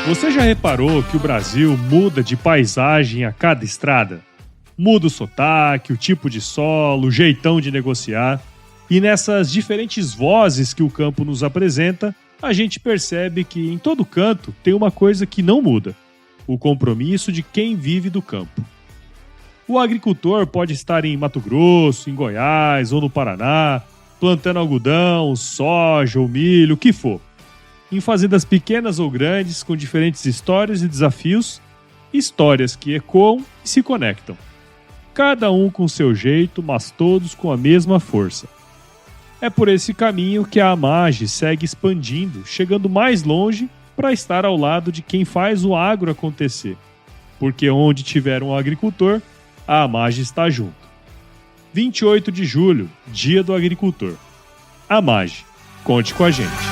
Você já reparou que o Brasil muda de paisagem a cada estrada? Muda o sotaque, o tipo de solo, o jeitão de negociar. E nessas diferentes vozes que o campo nos apresenta, a gente percebe que em todo canto tem uma coisa que não muda: o compromisso de quem vive do campo. O agricultor pode estar em Mato Grosso, em Goiás ou no Paraná, plantando algodão, soja ou milho, o que for. Em fazendas pequenas ou grandes, com diferentes histórias e desafios, histórias que ecoam e se conectam. Cada um com seu jeito, mas todos com a mesma força. É por esse caminho que a AMAGE segue expandindo, chegando mais longe para estar ao lado de quem faz o agro acontecer. Porque onde tiver um agricultor, a AMAGE está junto. 28 de julho, Dia do Agricultor. AMAGE, conte com a gente.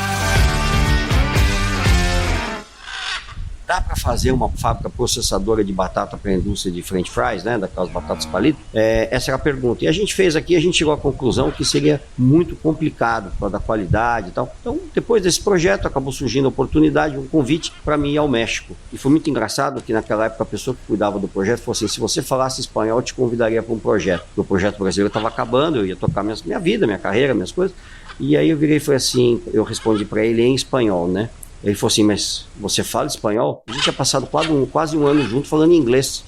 Dá para fazer uma fábrica processadora de batata para a indústria de french fries, né, daquelas batatas palitas? Essa era a pergunta. E a gente fez aqui, a gente chegou à conclusão que seria muito complicado por causa da qualidade e tal. Então, depois desse projeto, acabou surgindo a oportunidade, um convite para mim ir ao México. E foi muito engraçado que naquela época a pessoa que cuidava do projeto falou assim: se você falasse espanhol, eu te convidaria para um projeto. Porque o projeto brasileiro estava acabando, eu ia tocar minha vida, minha carreira, minhas coisas. E aí eu virei e falei assim, eu respondi para ele em espanhol, né? Ele falou assim: mas você fala espanhol? A gente tinha passado quase um ano junto falando inglês.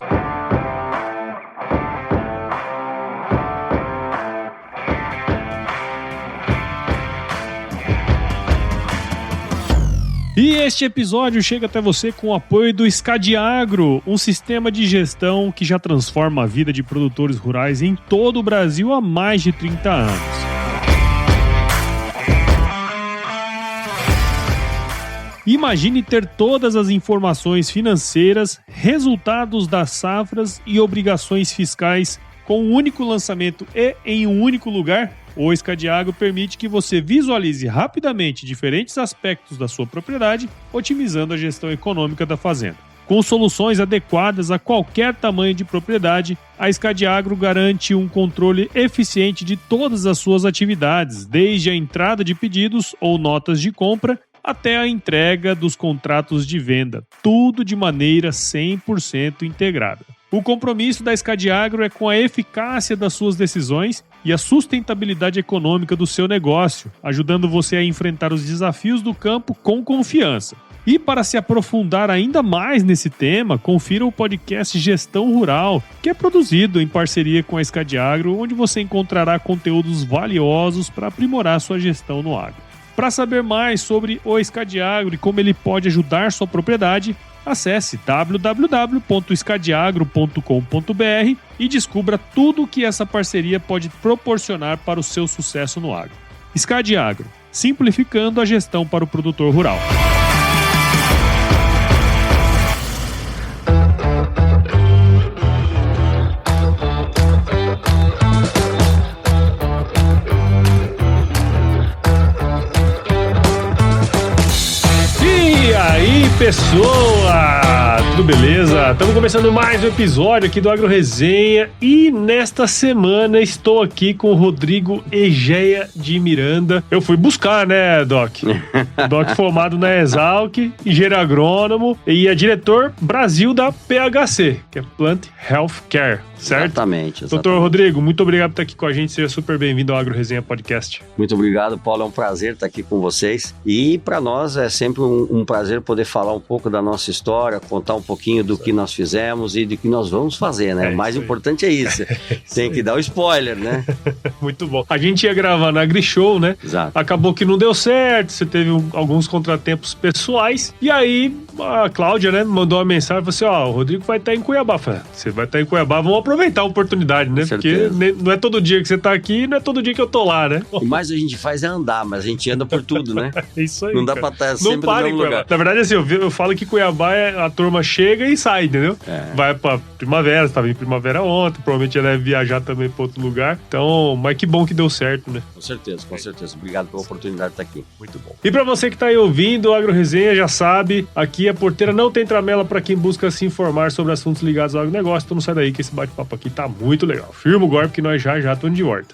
E este episódio chega até você com o apoio do Scadiagro, um sistema de gestão que já transforma a vida de produtores rurais em todo o Brasil há mais de 30 anos. Imagine ter todas as informações financeiras, resultados das safras e obrigações fiscais com um único lançamento e em um único lugar. O Scadiagro permite que você visualize rapidamente diferentes aspectos da sua propriedade, otimizando a gestão econômica da fazenda. Com soluções adequadas a qualquer tamanho de propriedade, a Scadiagro garante um controle eficiente de todas as suas atividades, desde a entrada de pedidos ou notas de compra até a entrega dos contratos de venda, tudo de maneira 100% integrada. O compromisso da Scadiagro é com a eficácia das suas decisões e a sustentabilidade econômica do seu negócio, ajudando você a enfrentar os desafios do campo com confiança. E para se aprofundar ainda mais nesse tema, confira o podcast Gestão Rural, que é produzido em parceria com a Scadiagro, onde você encontrará conteúdos valiosos para aprimorar sua gestão no agro. Para saber mais sobre o Scadiagro e como ele pode ajudar sua propriedade, acesse www.scadiagro.com.br e descubra tudo o que essa parceria pode proporcionar para o seu sucesso no agro. Scadiagro, simplificando a gestão para o produtor rural. Pessoa, tudo beleza? Estamos começando mais um episódio aqui do Agro Resenha e nesta semana estou aqui com o Rodrigo Egeia de Miranda. Eu fui buscar, né, Doc? Doc formado na Exalc, engenheiro agrônomo e é diretor Brasil da PHC, que é Plant Health Care, certo? Exatamente. Doutor Rodrigo, muito obrigado por estar aqui com a gente, seja super bem-vindo ao Agro Resenha Podcast. Muito obrigado, Paulo, é um prazer estar aqui com vocês e para nós é sempre um prazer poder falar um pouco da nossa história, contar um pouquinho do que nós fizemos e do que nós vamos fazer, né? O mais importante é isso. Tem que dar o spoiler, né? Muito bom. A gente ia gravar na AgriShow, né? Exato. Acabou que não deu certo, você teve alguns contratempos pessoais, e aí a Cláudia, né, mandou uma mensagem, falou assim, o Rodrigo vai estar em Cuiabá. Falei, você vai estar em Cuiabá, vamos aproveitar a oportunidade, né? Porque não é todo dia que você tá aqui, não é todo dia que eu tô lá, né? O mais a gente faz é andar, mas a gente anda por tudo, né? É isso aí, não dá pra estar sempre no mesmo lugar. Na verdade, assim, eu falo que Cuiabá a turma chega e sai, entendeu? Vai pra primavera, você tava em primavera ontem, provavelmente ela deve viajar também pra outro lugar. Então, mas que bom que deu certo, né? Com certeza. Obrigado pela oportunidade de estar aqui. Muito bom. E pra você que tá aí ouvindo o Agro Resenha, já sabe, aqui a porteira não tem tramela pra quem busca se informar sobre assuntos ligados ao agronegócio, então não sai daí que esse bate-papo aqui tá muito legal. Firma o golpe que nós já estamos de volta.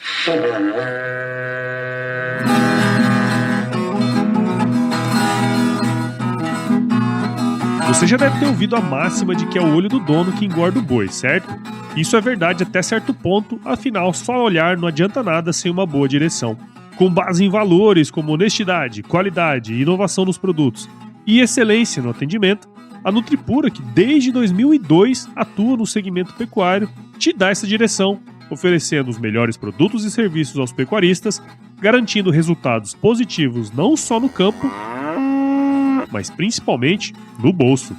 Você já deve ter ouvido a máxima de que é o olho do dono que engorda o boi, certo? Isso é verdade até certo ponto, afinal, só olhar não adianta nada sem uma boa direção. Com base em valores como honestidade, qualidade, inovação nos produtos e excelência no atendimento, a Nutripura, que desde 2002 atua no segmento pecuário, te dá essa direção, oferecendo os melhores produtos e serviços aos pecuaristas, garantindo resultados positivos não só no campo, mas principalmente no bolso.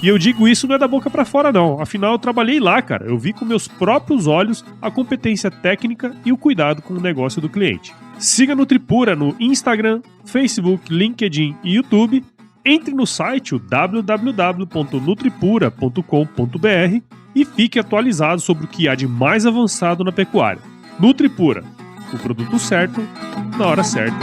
E eu digo isso não é da boca pra fora não, afinal eu trabalhei lá, cara. Eu vi com meus próprios olhos a competência técnica e o cuidado com o negócio do cliente. Siga a Nutripura no Instagram, Facebook, LinkedIn e YouTube. Entre no site www.nutripura.com.br e fique atualizado sobre o que há de mais avançado na pecuária. Nutripura, o produto certo, na hora certa.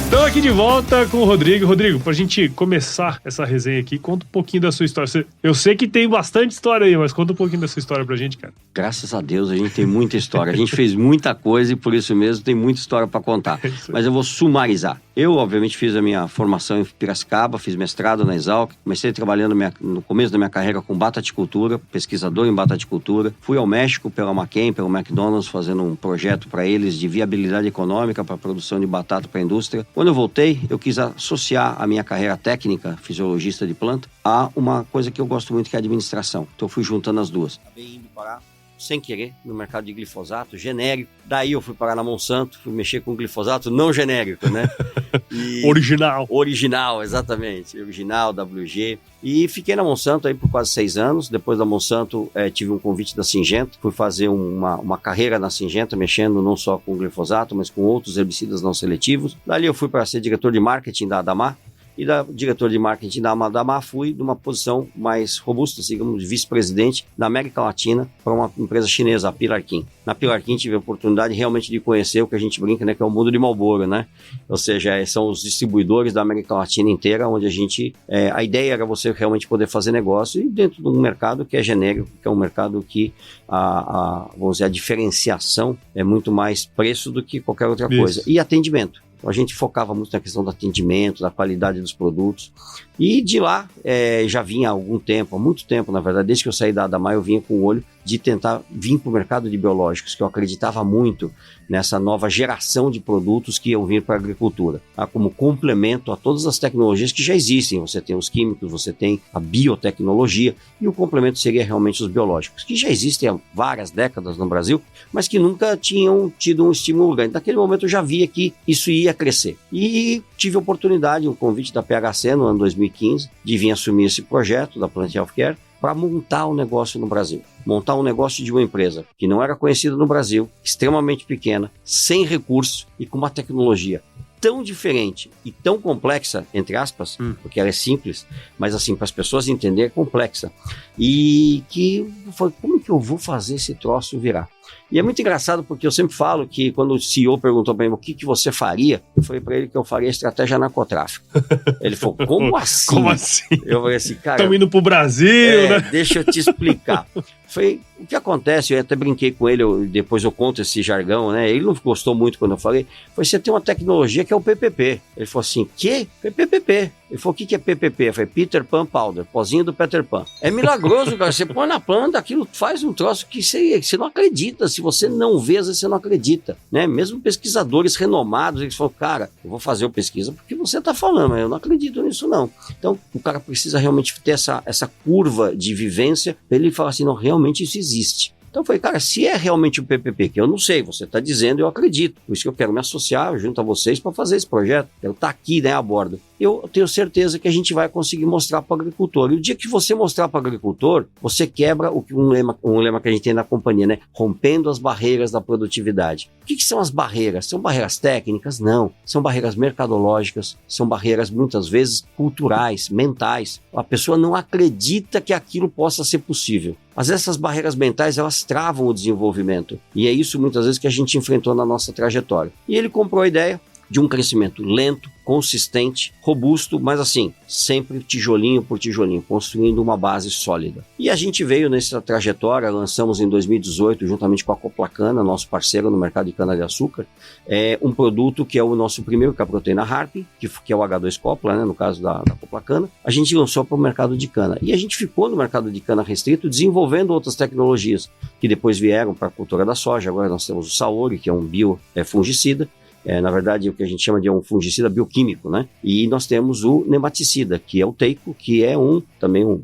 Estamos aqui de volta com o Rodrigo. Rodrigo, pra gente começar essa resenha aqui, conta um pouquinho da sua história. Eu sei que tem bastante história aí, mas conta um pouquinho da sua história pra gente, cara. Graças a Deus a gente tem muita história. A gente fez muita coisa e por isso mesmo tem muita história pra contar. Mas eu vou sumarizar. Eu, obviamente, fiz a minha formação em Piracicaba, fiz mestrado na Exalc, comecei trabalhando no começo da minha carreira com bataticultura, pesquisador em bataticultura. Fui ao México pela McCain, pelo McDonald's, fazendo um projeto para eles de viabilidade econômica para a produção de batata para a indústria. Quando eu voltei, eu quis associar a minha carreira técnica, fisiologista de planta, a uma coisa que eu gosto muito, que é a administração. Então eu fui juntando as duas. Acabei indo parar, sem querer, no mercado de glifosato genérico. Daí eu fui parar na Monsanto, fui mexer com glifosato não genérico, né? Original, exatamente. Original, WG. E fiquei na Monsanto aí por quase 6 anos. Depois da Monsanto, tive um convite da Syngenta. Fui fazer uma carreira na Syngenta, mexendo não só com glifosato, mas com outros herbicidas não seletivos. Dali eu fui para ser diretor de marketing da Adamar. E da diretor de marketing da Adamar fui de uma posição mais robusta, digamos, de vice-presidente da América Latina para uma empresa chinesa, a Pilarquim. Na Pilarquim tive a oportunidade realmente de conhecer o que a gente brinca, né, que é o mundo de Marlboro, né? Ou seja, são os distribuidores da América Latina inteira, onde a ideia era você realmente poder fazer negócio e dentro de um mercado que é genérico, que é um mercado que vamos dizer, a diferenciação é muito mais preço do que qualquer outra coisa. E atendimento. A gente focava muito na questão do atendimento, da qualidade dos produtos. E de lá, já vinha há algum tempo, há muito tempo, na verdade, desde que eu saí da Adamar, eu vinha com o olho de tentar vir para o mercado de biológicos, que eu acreditava muito nessa nova geração de produtos que iam vir para a agricultura, como complemento a todas as tecnologias que já existem. Você tem os químicos, você tem a biotecnologia, e o complemento seria realmente os biológicos, que já existem há várias décadas no Brasil, mas que nunca tinham tido um estímulo grande. Naquele momento eu já via que isso ia crescer. E tive a oportunidade, um convite da PHC no ano 2015, de vir assumir esse projeto da Plant Healthcare, para montar um negócio no Brasil. Montar um negócio de uma empresa que não era conhecida no Brasil, extremamente pequena, sem recursos e com uma tecnologia tão diferente e tão complexa, entre aspas, porque ela é simples, mas assim, para as pessoas entenderem, é complexa. E que foi, como que eu vou fazer esse troço virar? E é muito engraçado porque eu sempre falo que quando o CEO perguntou para mim o que você faria, eu falei para ele que eu faria estratégia narcotráfico. Ele falou, como assim? Como assim? Eu falei assim, cara... Estamos indo pro Brasil, né? Deixa eu te explicar. Foi o que acontece, eu até brinquei com ele, depois eu conto esse jargão, né? Ele não gostou muito quando eu falei. Foi, você tem uma tecnologia que é o PPP. Ele falou assim, que? PPP. Ele falou, o que é PPP? Eu falei, Peter Pan Powder, pozinho do Peter Pan. É milagroso, cara. Você põe na planta, aquilo faz um troço que você não acredita. Se você não vê, às vezes você não acredita, né? Mesmo pesquisadores renomados, eles falam, cara, eu vou fazer a pesquisa porque você está falando, mas eu não acredito nisso, não. Então, o cara precisa realmente ter essa curva de vivência para ele falar assim, não, realmente isso existe. Então eu falei, cara, se é realmente o PPP, que eu não sei, você está dizendo, eu acredito. Por isso que eu quero me associar junto a vocês para fazer esse projeto. Quero estar aqui, né, a bordo. Eu tenho certeza que a gente vai conseguir mostrar para o agricultor. E o dia que você mostrar para o agricultor, você quebra um lema que a gente tem na companhia, né? Rompendo as barreiras da produtividade. O que são as barreiras? São barreiras técnicas? Não. São barreiras mercadológicas, são barreiras muitas vezes culturais, mentais. A pessoa não acredita que aquilo possa ser possível. Mas essas barreiras mentais, elas travam o desenvolvimento. E é isso muitas vezes que a gente enfrentou na nossa trajetória. E ele comprou a ideia, de um crescimento lento, consistente, robusto, mas assim, sempre tijolinho por tijolinho, construindo uma base sólida. E a gente veio nessa trajetória, lançamos em 2018, juntamente com a Coplacana, nosso parceiro no mercado de cana-de-açúcar, um produto que é o nosso primeiro, que é a proteína Harp, que é o H2 Copla, né, no caso da Coplacana, a gente lançou para o mercado de cana. E a gente ficou no mercado de cana restrito, desenvolvendo outras tecnologias, que depois vieram para a cultura da soja. Agora nós temos o Saori, que é um biofungicida, na verdade, o que a gente chama de um fungicida bioquímico, né? E nós temos o nematicida, que é o Teico, que é também um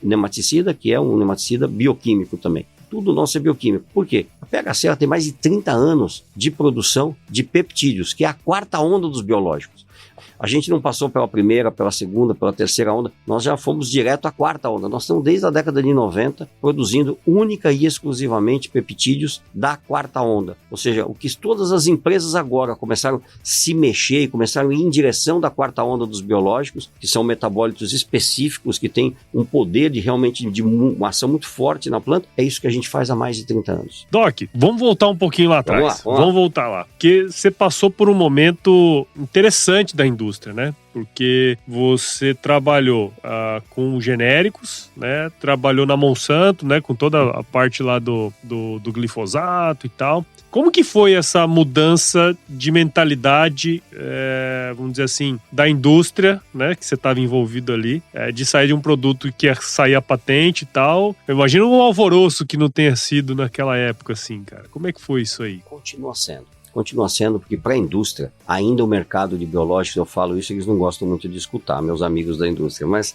nematicida, que é um nematicida bioquímico também. Tudo nosso é bioquímico. Por quê? A PHC ela tem mais de 30 anos de produção de peptídeos, que é a quarta onda dos biológicos. A gente não passou pela primeira, pela segunda, pela terceira onda, nós já fomos direto à quarta onda. Nós estamos desde a década de 90 produzindo única e exclusivamente peptídeos da quarta onda. Ou seja, o que todas as empresas agora começaram a se mexer e começaram a ir em direção da quarta onda dos biológicos, que são metabólitos específicos, que têm um poder de realmente de uma ação muito forte na planta, é isso que a gente faz há mais de 30 anos. Doc, vamos voltar um pouquinho lá atrás. Vamos voltar lá. Porque você passou por um momento interessante da indústria, né? Porque você trabalhou com genéricos, né? Trabalhou na Monsanto, né? Com toda a parte lá do glifosato e tal. Como que foi essa mudança de mentalidade, vamos dizer assim, da indústria, né? Que você estava envolvido ali, de sair de um produto que ia sair a patente e tal. Eu imagino um alvoroço que não tenha sido naquela época, assim, cara. Como é que foi isso aí? Continua sendo, porque para a indústria, ainda o mercado de biológicos, eu falo isso, eles não gostam muito de escutar, meus amigos da indústria, mas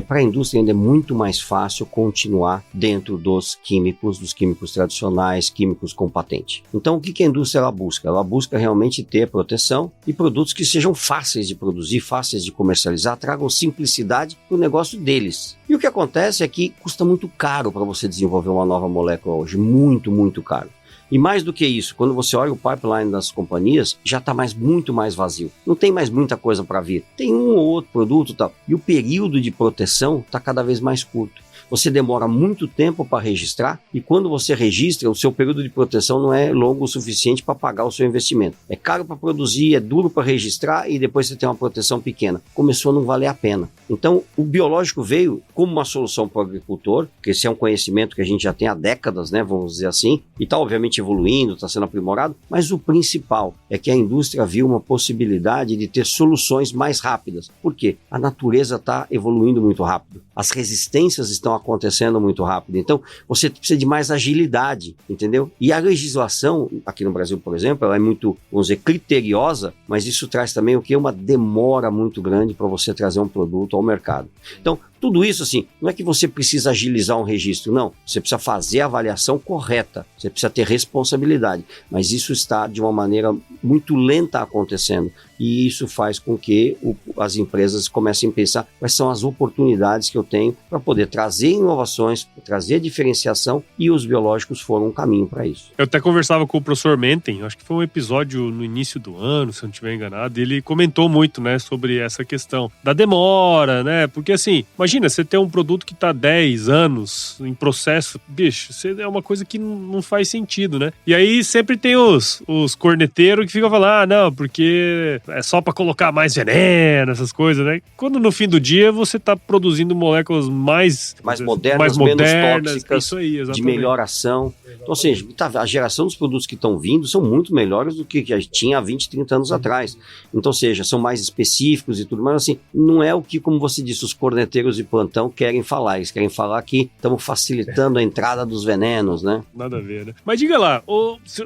para a indústria ainda é muito mais fácil continuar dentro dos químicos tradicionais, químicos com patente. Então, o que a indústria ela busca? Ela busca realmente ter proteção e produtos que sejam fáceis de produzir, fáceis de comercializar, tragam simplicidade para o negócio deles. E o que acontece é que custa muito caro para você desenvolver uma nova molécula hoje, muito, muito caro. E mais do que isso, quando você olha o pipeline das companhias, já está muito mais vazio. Não tem mais muita coisa para vir. Tem um ou outro produto e tal. E o período de proteção está cada vez mais curto. Você demora muito tempo para registrar e quando você registra, o seu período de proteção não é longo o suficiente para pagar o seu investimento. É caro para produzir, é duro para registrar e depois você tem uma proteção pequena. Começou a não valer a pena. Então, o biológico veio como uma solução para o agricultor, porque esse é um conhecimento que a gente já tem há décadas, né, vamos dizer assim, e está obviamente evoluindo, está sendo aprimorado, mas o principal é que a indústria viu uma possibilidade de ter soluções mais rápidas. Por quê? A natureza está evoluindo muito rápido. As resistências estão acontecendo muito rápido. Então, você precisa de mais agilidade, entendeu? E a legislação, aqui no Brasil, por exemplo, ela é muito, vamos dizer, criteriosa, mas isso traz também o quê? Uma demora muito grande para você trazer um produto ao mercado. Então, tudo isso, assim, não é que você precisa agilizar um registro, não. Você precisa fazer a avaliação correta, você precisa ter responsabilidade, mas isso está de uma maneira muito lenta acontecendo e isso faz com que as empresas comecem a pensar quais são as oportunidades que eu tenho para poder trazer inovações, trazer diferenciação e os biológicos foram um caminho para isso. Eu até conversava com o professor Menten, acho que foi um episódio no início do ano, se eu não estiver enganado, e ele comentou muito, né, sobre essa questão da demora, né, porque assim, imagina, você tem um produto que está 10 anos em processo, bicho, é uma coisa que não faz sentido, né? E aí sempre tem os corneteiros que ficam falando, não, porque é só para colocar mais veneno, essas coisas, né? Quando no fim do dia você está produzindo moléculas mais modernas, menos tóxicas, isso aí, de melhor ação. Então, ou seja, a geração dos produtos que estão vindo são muito melhores do que a gente tinha há 20, 30 anos atrás. Então, ou seja, são mais específicos e tudo, mas assim, não é o que, como você disse, os corneteiros de plantão querem falar. Eles querem falar que estamos facilitando a entrada dos venenos, né? Nada a ver, né? Mas diga lá,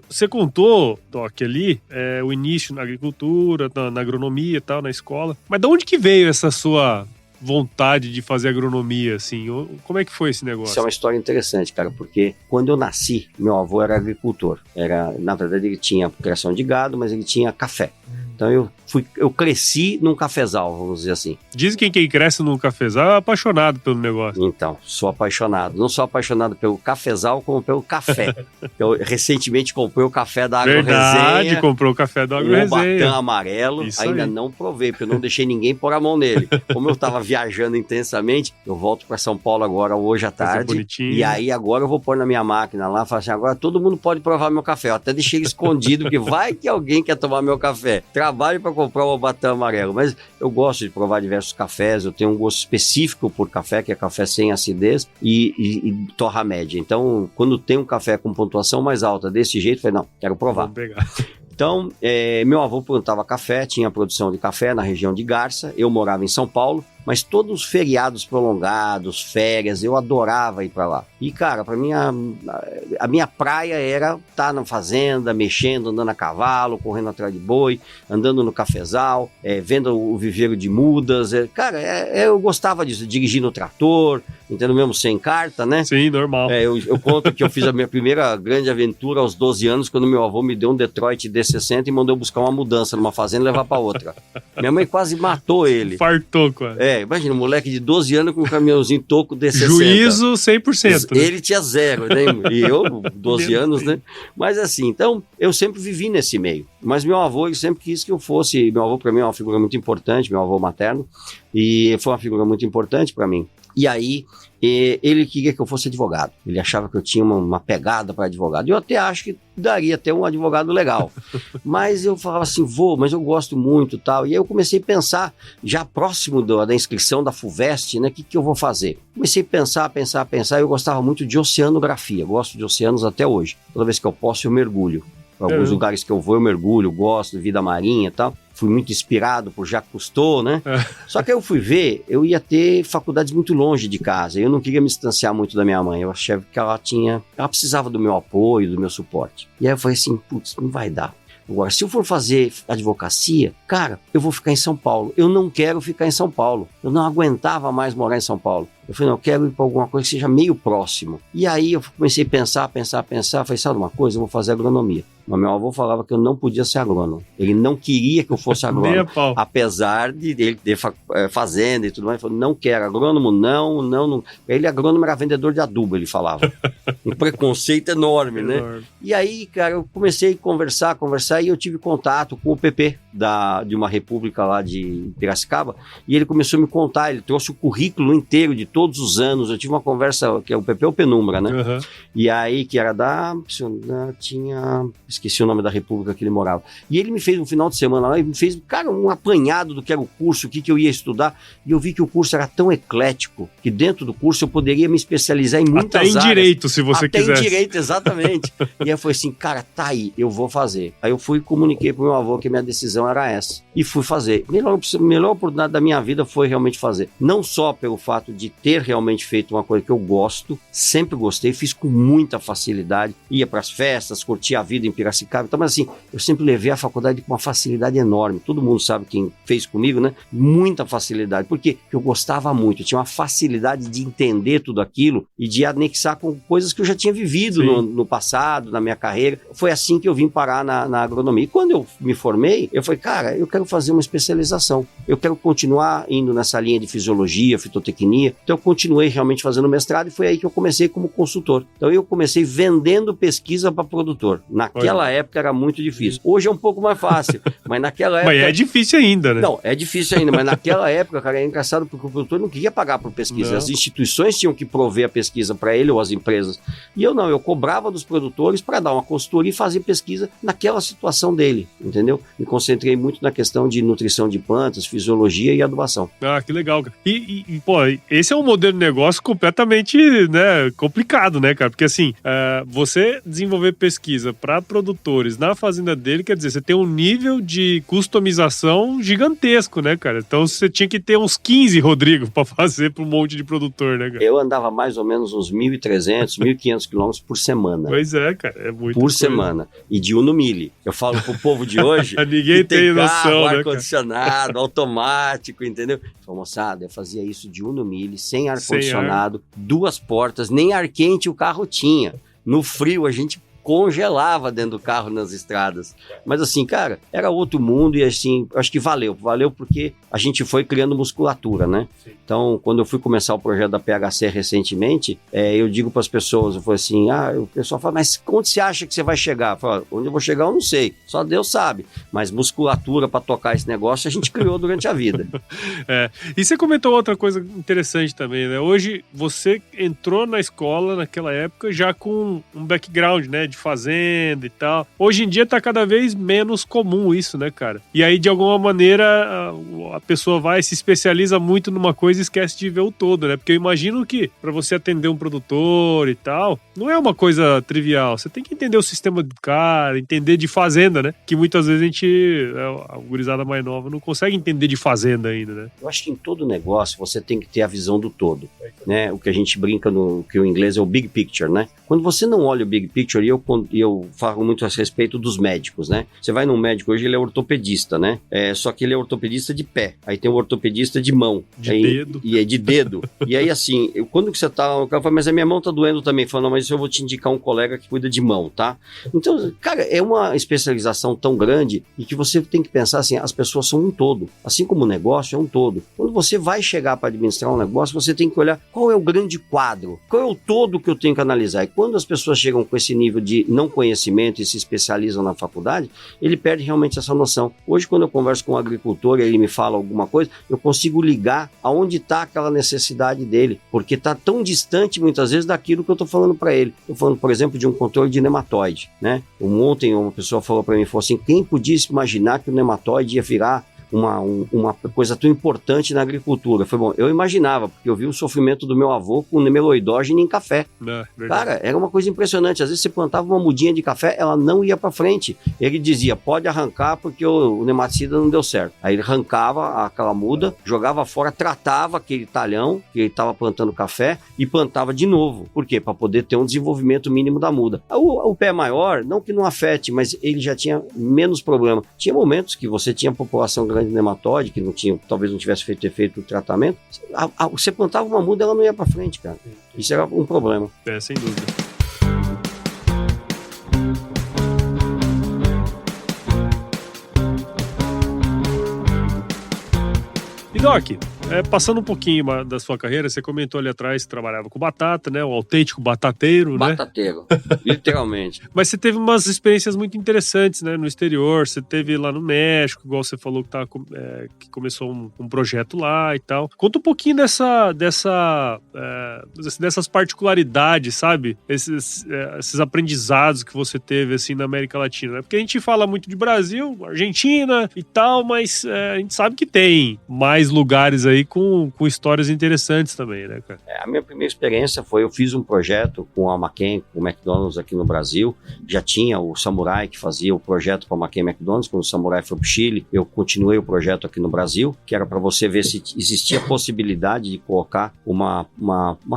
você contou, Doc, ali, o início na agricultura, na agronomia e tal, na escola. Mas de onde que veio essa sua vontade de fazer agronomia, assim? Como é que foi esse negócio? Isso é uma história interessante, cara, porque quando eu nasci, meu avô era agricultor. Na verdade, ele tinha criação de gado, mas ele tinha café. Então eu cresci num cafezal, vamos dizer assim. Dizem que quem cresce num cafezal é apaixonado pelo negócio. Então, sou apaixonado. Não sou apaixonado pelo cafezal, como pelo café. Eu recentemente comprei o café da Agro Verdade, Resenha. comprou o café da Agro O Resenha. Obatã amarelo, Isso ainda aí. não provei, porque eu não deixei ninguém pôr a mão nele. Como eu estava viajando intensamente, eu volto para São Paulo agora, hoje à Fazer tarde, bonitinho. e aí agora eu vou pôr na minha máquina lá, falar assim, agora todo mundo pode provar meu café. Eu até deixei ele escondido, porque vai que alguém quer tomar meu café. Trabalho para comprar o Obatã amarelo, mas eu gosto de provar diversos cafés, eu tenho um gosto específico por café, que é café sem acidez e torra média. Então, quando tem um café com pontuação mais alta desse jeito, eu falei, não, quero provar. Vamos pegar. Então, meu avô plantava café, tinha produção de café na região de Garça, eu morava em São Paulo, mas todos os feriados prolongados, férias, eu adorava ir para lá. E, cara, para mim, a minha praia era estar na fazenda, mexendo, andando a cavalo, correndo atrás de boi, andando no cafezal, vendo o viveiro de mudas. Cara, eu gostava disso, dirigindo o trator, entendeu? Mesmo sem carta, né? Sim, normal. Eu conto que eu fiz a minha primeira grande aventura aos 12 anos, quando meu avô me deu um Detroit D60 e mandou buscar uma mudança numa fazenda e levar para outra. Minha mãe quase matou ele. Fartou, quase. Imagina, um moleque de 12 anos com um caminhãozinho toco D60. Juízo 100%. Né? Ele tinha 0, né? E eu, 12 anos, né? Mas assim, então, eu sempre vivi nesse meio. Mas meu avô, ele sempre quis que eu fosse... Meu avô, para mim, é uma figura muito importante, meu avô materno, e foi uma figura muito importante para mim. E aí, ele queria que eu fosse advogado. Ele achava que eu tinha uma pegada para advogado. E eu até acho que daria até um advogado legal. Mas eu falava assim, mas eu gosto muito e tal. E aí eu comecei a pensar, já próximo da inscrição da FUVEST, né? O que eu vou fazer? Comecei a pensar. Eu gostava muito de oceanografia. Gosto de oceanos até hoje. Toda vez que eu posso, eu mergulho. Para alguns lugares que eu vou, eu mergulho, gosto de vida marinha e tal. Fui muito inspirado por Jacques Cousteau, né? Só que eu fui ver, eu ia ter faculdades muito longe de casa. Eu não queria me distanciar muito da minha mãe. Eu achava que ela precisava do meu apoio, do meu suporte. E aí eu falei assim, putz, não vai dar. Agora, se eu for fazer advocacia, cara, eu vou ficar em São Paulo. Eu não quero ficar em São Paulo. Eu não aguentava mais morar em São Paulo. Eu falei, não, eu quero ir para alguma coisa que seja meio próximo. E aí eu comecei a pensar. Falei, sabe uma coisa? Eu vou fazer agronomia. Mas meu avô falava que eu não podia ser agrônomo. Ele não queria que eu fosse agrônomo. Apesar de ele ter fazenda e tudo mais. Ele falou, não quero. Agrônomo, não. Ele, agrônomo, era vendedor de adubo, ele falava. Um preconceito enorme, né? E aí, cara, eu comecei a conversar e eu tive contato com o PP de uma república lá de Piracicaba. E ele começou a me contar, ele trouxe o currículo inteiro de todos os anos. Eu tive uma conversa, que é o PP ou Penumbra, né? Uhum. E aí, que era esqueci o nome da república que ele morava. E ele me fez um final de semana lá, e me fez, cara, um apanhado do que era o curso, o que eu ia estudar. E eu vi que o curso era tão eclético, que dentro do curso eu poderia me especializar em muitas áreas. Até em direito, se você quiser. Até em direito, exatamente. E aí foi assim, cara, tá aí, eu vou fazer. Aí eu fui e comuniquei pro meu avô que a minha decisão era essa. E fui fazer. Melhor oportunidade da minha vida foi realmente fazer. Não só pelo fato de ter realmente feito uma coisa que eu gosto, sempre gostei, fiz com muita facilidade, ia pras festas, curtia a vida em Piracicaba, então, mas assim, eu sempre levei a faculdade com uma facilidade enorme. Todo mundo sabe quem fez comigo, né? Muita facilidade, porque eu gostava muito, eu tinha uma facilidade de entender tudo aquilo e de anexar com coisas que eu já tinha vivido no passado, na minha carreira. Foi assim que eu vim parar na agronomia. E quando eu me formei, eu falei, cara, eu quero fazer uma especialização. Eu quero continuar indo nessa linha de fisiologia, fitotecnia. Então eu continuei realmente fazendo mestrado e foi aí que eu comecei como consultor. Então eu comecei vendendo pesquisa para produtor. Naquela época era muito difícil. Hoje é um pouco mais fácil, mas naquela época... Mas é difícil ainda, né? Não, é difícil ainda, mas naquela época, cara, é engraçado porque o produtor não queria pagar por pesquisa. Não. As instituições tinham que prover a pesquisa para ele ou as empresas. E eu não, eu cobrava dos produtores para dar uma consultoria e fazer pesquisa naquela situação dele, entendeu? Me concentrei muito na questão de nutrição de plantas, fisiologia e adubação. Ah, que legal, cara. Pô, esse é um modelo de negócio completamente, né, complicado, né, cara? Porque assim, você desenvolver pesquisa para produtores na fazenda dele, quer dizer, você tem um nível de customização gigantesco, né, cara? Então você tinha que ter uns 15, Rodrigo, para fazer para um monte de produtor, né, cara? Eu andava mais ou menos uns 1.300, 1.500 quilômetros por semana. Pois é, cara, é muito por semana. E de Uno Mille. Eu falo pro povo de hoje ninguém tem noção, carro, né, ar-condicionado, automático, entendeu? Falei, moçada, eu fazia isso de Uno Mille, sem ar-condicionado, 2 portas, nem ar quente o carro tinha. No frio, a gente congelava dentro do carro nas estradas. Mas assim, cara, era outro mundo e assim, acho que valeu porque a gente foi criando musculatura, né? Sim. Então, quando eu fui começar o projeto da PHC recentemente, eu digo para as pessoas, eu falei assim, o pessoal fala, mas onde você acha que você vai chegar? Eu falo, onde eu vou chegar eu não sei, só Deus sabe, mas musculatura para tocar esse negócio a gente criou durante a vida. E você comentou outra coisa interessante também, né? Hoje você entrou na escola naquela época já com um background, né, de fazenda e tal. Hoje em dia tá cada vez menos comum isso, né, cara? E aí, de alguma maneira, a pessoa vai, se especializa muito numa coisa e esquece de ver o todo, né? Porque eu imagino que para você atender um produtor e tal, não é uma coisa trivial. Você tem que entender o sistema do cara, entender de fazenda, né? Que muitas vezes a gurizada mais nova não consegue entender de fazenda ainda, né? Eu acho que em todo negócio você tem que ter a visão do todo, né? O que a gente brinca que o inglês é o big picture, né? Quando você não olha o big picture, e eu falo muito a respeito dos médicos, né? Você vai num médico hoje, ele é ortopedista, né? Só que ele é ortopedista de pé. Aí tem o ortopedista de mão. Dedo. E é de dedo. E aí, assim, quando que você tá... O cara fala, mas a minha mão tá doendo também. Fala, não, mas eu vou te indicar um colega que cuida de mão, tá? Então, cara, é uma especialização tão grande e que você tem que pensar assim, as pessoas são um todo. Assim como o negócio é um todo. Quando você vai chegar para administrar um negócio, você tem que olhar qual é o grande quadro, qual é o todo que eu tenho que analisar. E quando as pessoas chegam com esse nível de não conhecimento e se especializam na faculdade, ele perde realmente essa noção. Hoje, quando eu converso com um agricultor e ele me fala alguma coisa, eu consigo ligar aonde está aquela necessidade dele, porque está tão distante muitas vezes daquilo que eu estou falando para ele. Estou falando, por exemplo, de um controle de nematóide, né? Ontem uma pessoa falou para mim, falou assim, quem podia imaginar que o nematóide ia virar uma coisa tão importante na agricultura? Foi bom, eu imaginava, porque eu vi o sofrimento do meu avô com nemeloidógeno em café. Cara, era uma coisa impressionante. Às vezes você plantava uma mudinha de café, ela não ia para frente. Ele dizia, pode arrancar porque o nematicida não deu certo. Aí ele arrancava aquela muda, jogava fora, tratava aquele talhão que ele estava plantando café e plantava de novo. Por quê? Para poder ter um desenvolvimento mínimo da muda. O pé maior, não que não afete, mas ele já tinha menos problema. Tinha momentos que você tinha população grande de nematóide, que não tinha, talvez não tivesse feito o tratamento, você plantava uma muda, ela não ia para frente, cara. Isso era um problema. Sem dúvida. E Doc, passando um pouquinho da sua carreira, você comentou ali atrás que trabalhava com batata, né? O autêntico batateiro, né? Batateiro, literalmente. Mas você teve umas experiências muito interessantes, né? No exterior, você teve lá no México, igual você falou que começou um projeto lá e tal. Conta um pouquinho dessas particularidades, sabe? Esses aprendizados que você teve, assim, na América Latina, né? Porque a gente fala muito de Brasil, Argentina e tal, mas a gente sabe que tem mais lugares aí com histórias interessantes também, né, cara? A minha primeira experiência foi, eu fiz um projeto com a McCain, com o McDonald's aqui no Brasil. Já tinha o Samurai que fazia o projeto para a McCain McDonald's. Quando o Samurai foi para o Chile, eu continuei o projeto aqui no Brasil, que era para você ver se existia a possibilidade de colocar uma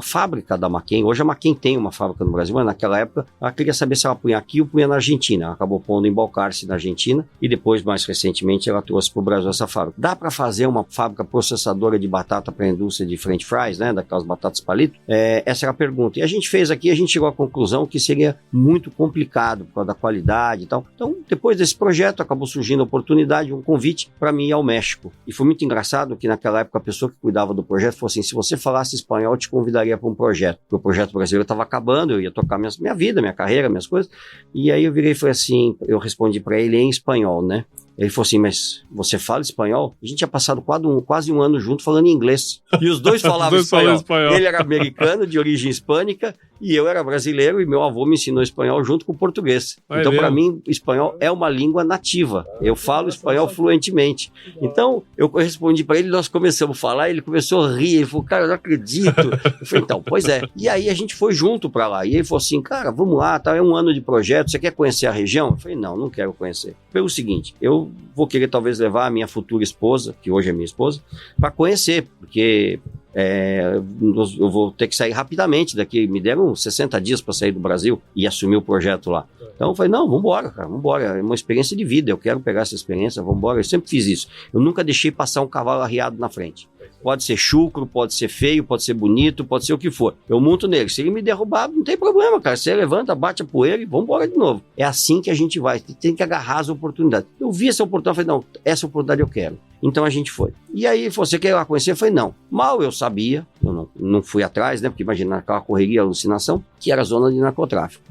fábrica da McCain. Hoje a McCain tem uma fábrica no Brasil, mas naquela época ela queria saber se ela punha aqui ou punha na Argentina. Ela acabou pondo em Balcarce, na Argentina, e depois, mais recentemente, ela trouxe para o Brasil essa fábrica. Dá para fazer uma fábrica processadora de batata para a indústria de French fries, né, daquelas batatas palito? Essa era a pergunta. E a gente fez aqui, a gente chegou à conclusão que seria muito complicado por causa da qualidade e tal. Então, depois desse projeto, acabou surgindo a oportunidade, um convite para mim ir ao México. E foi muito engraçado que naquela época a pessoa que cuidava do projeto falou assim, se você falasse espanhol, eu te convidaria para um projeto. Porque o projeto brasileiro estava acabando, eu ia tocar minha vida, minha carreira, minhas coisas. E aí eu virei e falei assim, eu respondi para ele em espanhol, né? Ele falou assim, mas você fala espanhol? A gente tinha passado quase um ano junto falando inglês. E os dois falavam espanhol. Ele era americano, de origem hispânica, e eu era brasileiro, e meu avô me ensinou espanhol junto com o português. Então, para mim, espanhol é uma língua nativa. Eu falo espanhol fluentemente. Então, eu respondi para ele, nós começamos a falar, ele começou a rir, ele falou, cara, eu não acredito. Eu falei, então, pois é. E aí a gente foi junto para lá. E ele falou assim, cara, vamos lá, tá, é um ano de projeto, você quer conhecer a região? Eu falei, não quero conhecer. Pelo seguinte, eu vou querer talvez levar a minha futura esposa, que hoje é minha esposa, para conhecer, porque eu vou ter que sair rapidamente daqui. Me deram 60 dias para sair do Brasil e assumir o projeto lá. Então eu falei, não, vambora, cara, vambora. É uma experiência de vida, eu quero pegar essa experiência, vambora. Eu sempre fiz isso. Eu nunca deixei passar um cavalo arriado na frente. Pode ser chucro, pode ser feio, pode ser bonito, pode ser o que for. Eu monto nele. Se ele me derrubar, não tem problema, cara. Você levanta, bate a poeira e vamos embora de novo. É assim que a gente vai. Tem que agarrar as oportunidades. Eu vi essa oportunidade, falei, não, essa oportunidade eu quero. Então a gente foi. E aí, você quer ir lá conhecer? Eu falei, não. Mal eu sabia, eu não fui atrás, né? Porque imagina aquela correria, alucinação, que era a zona de narcotráfico.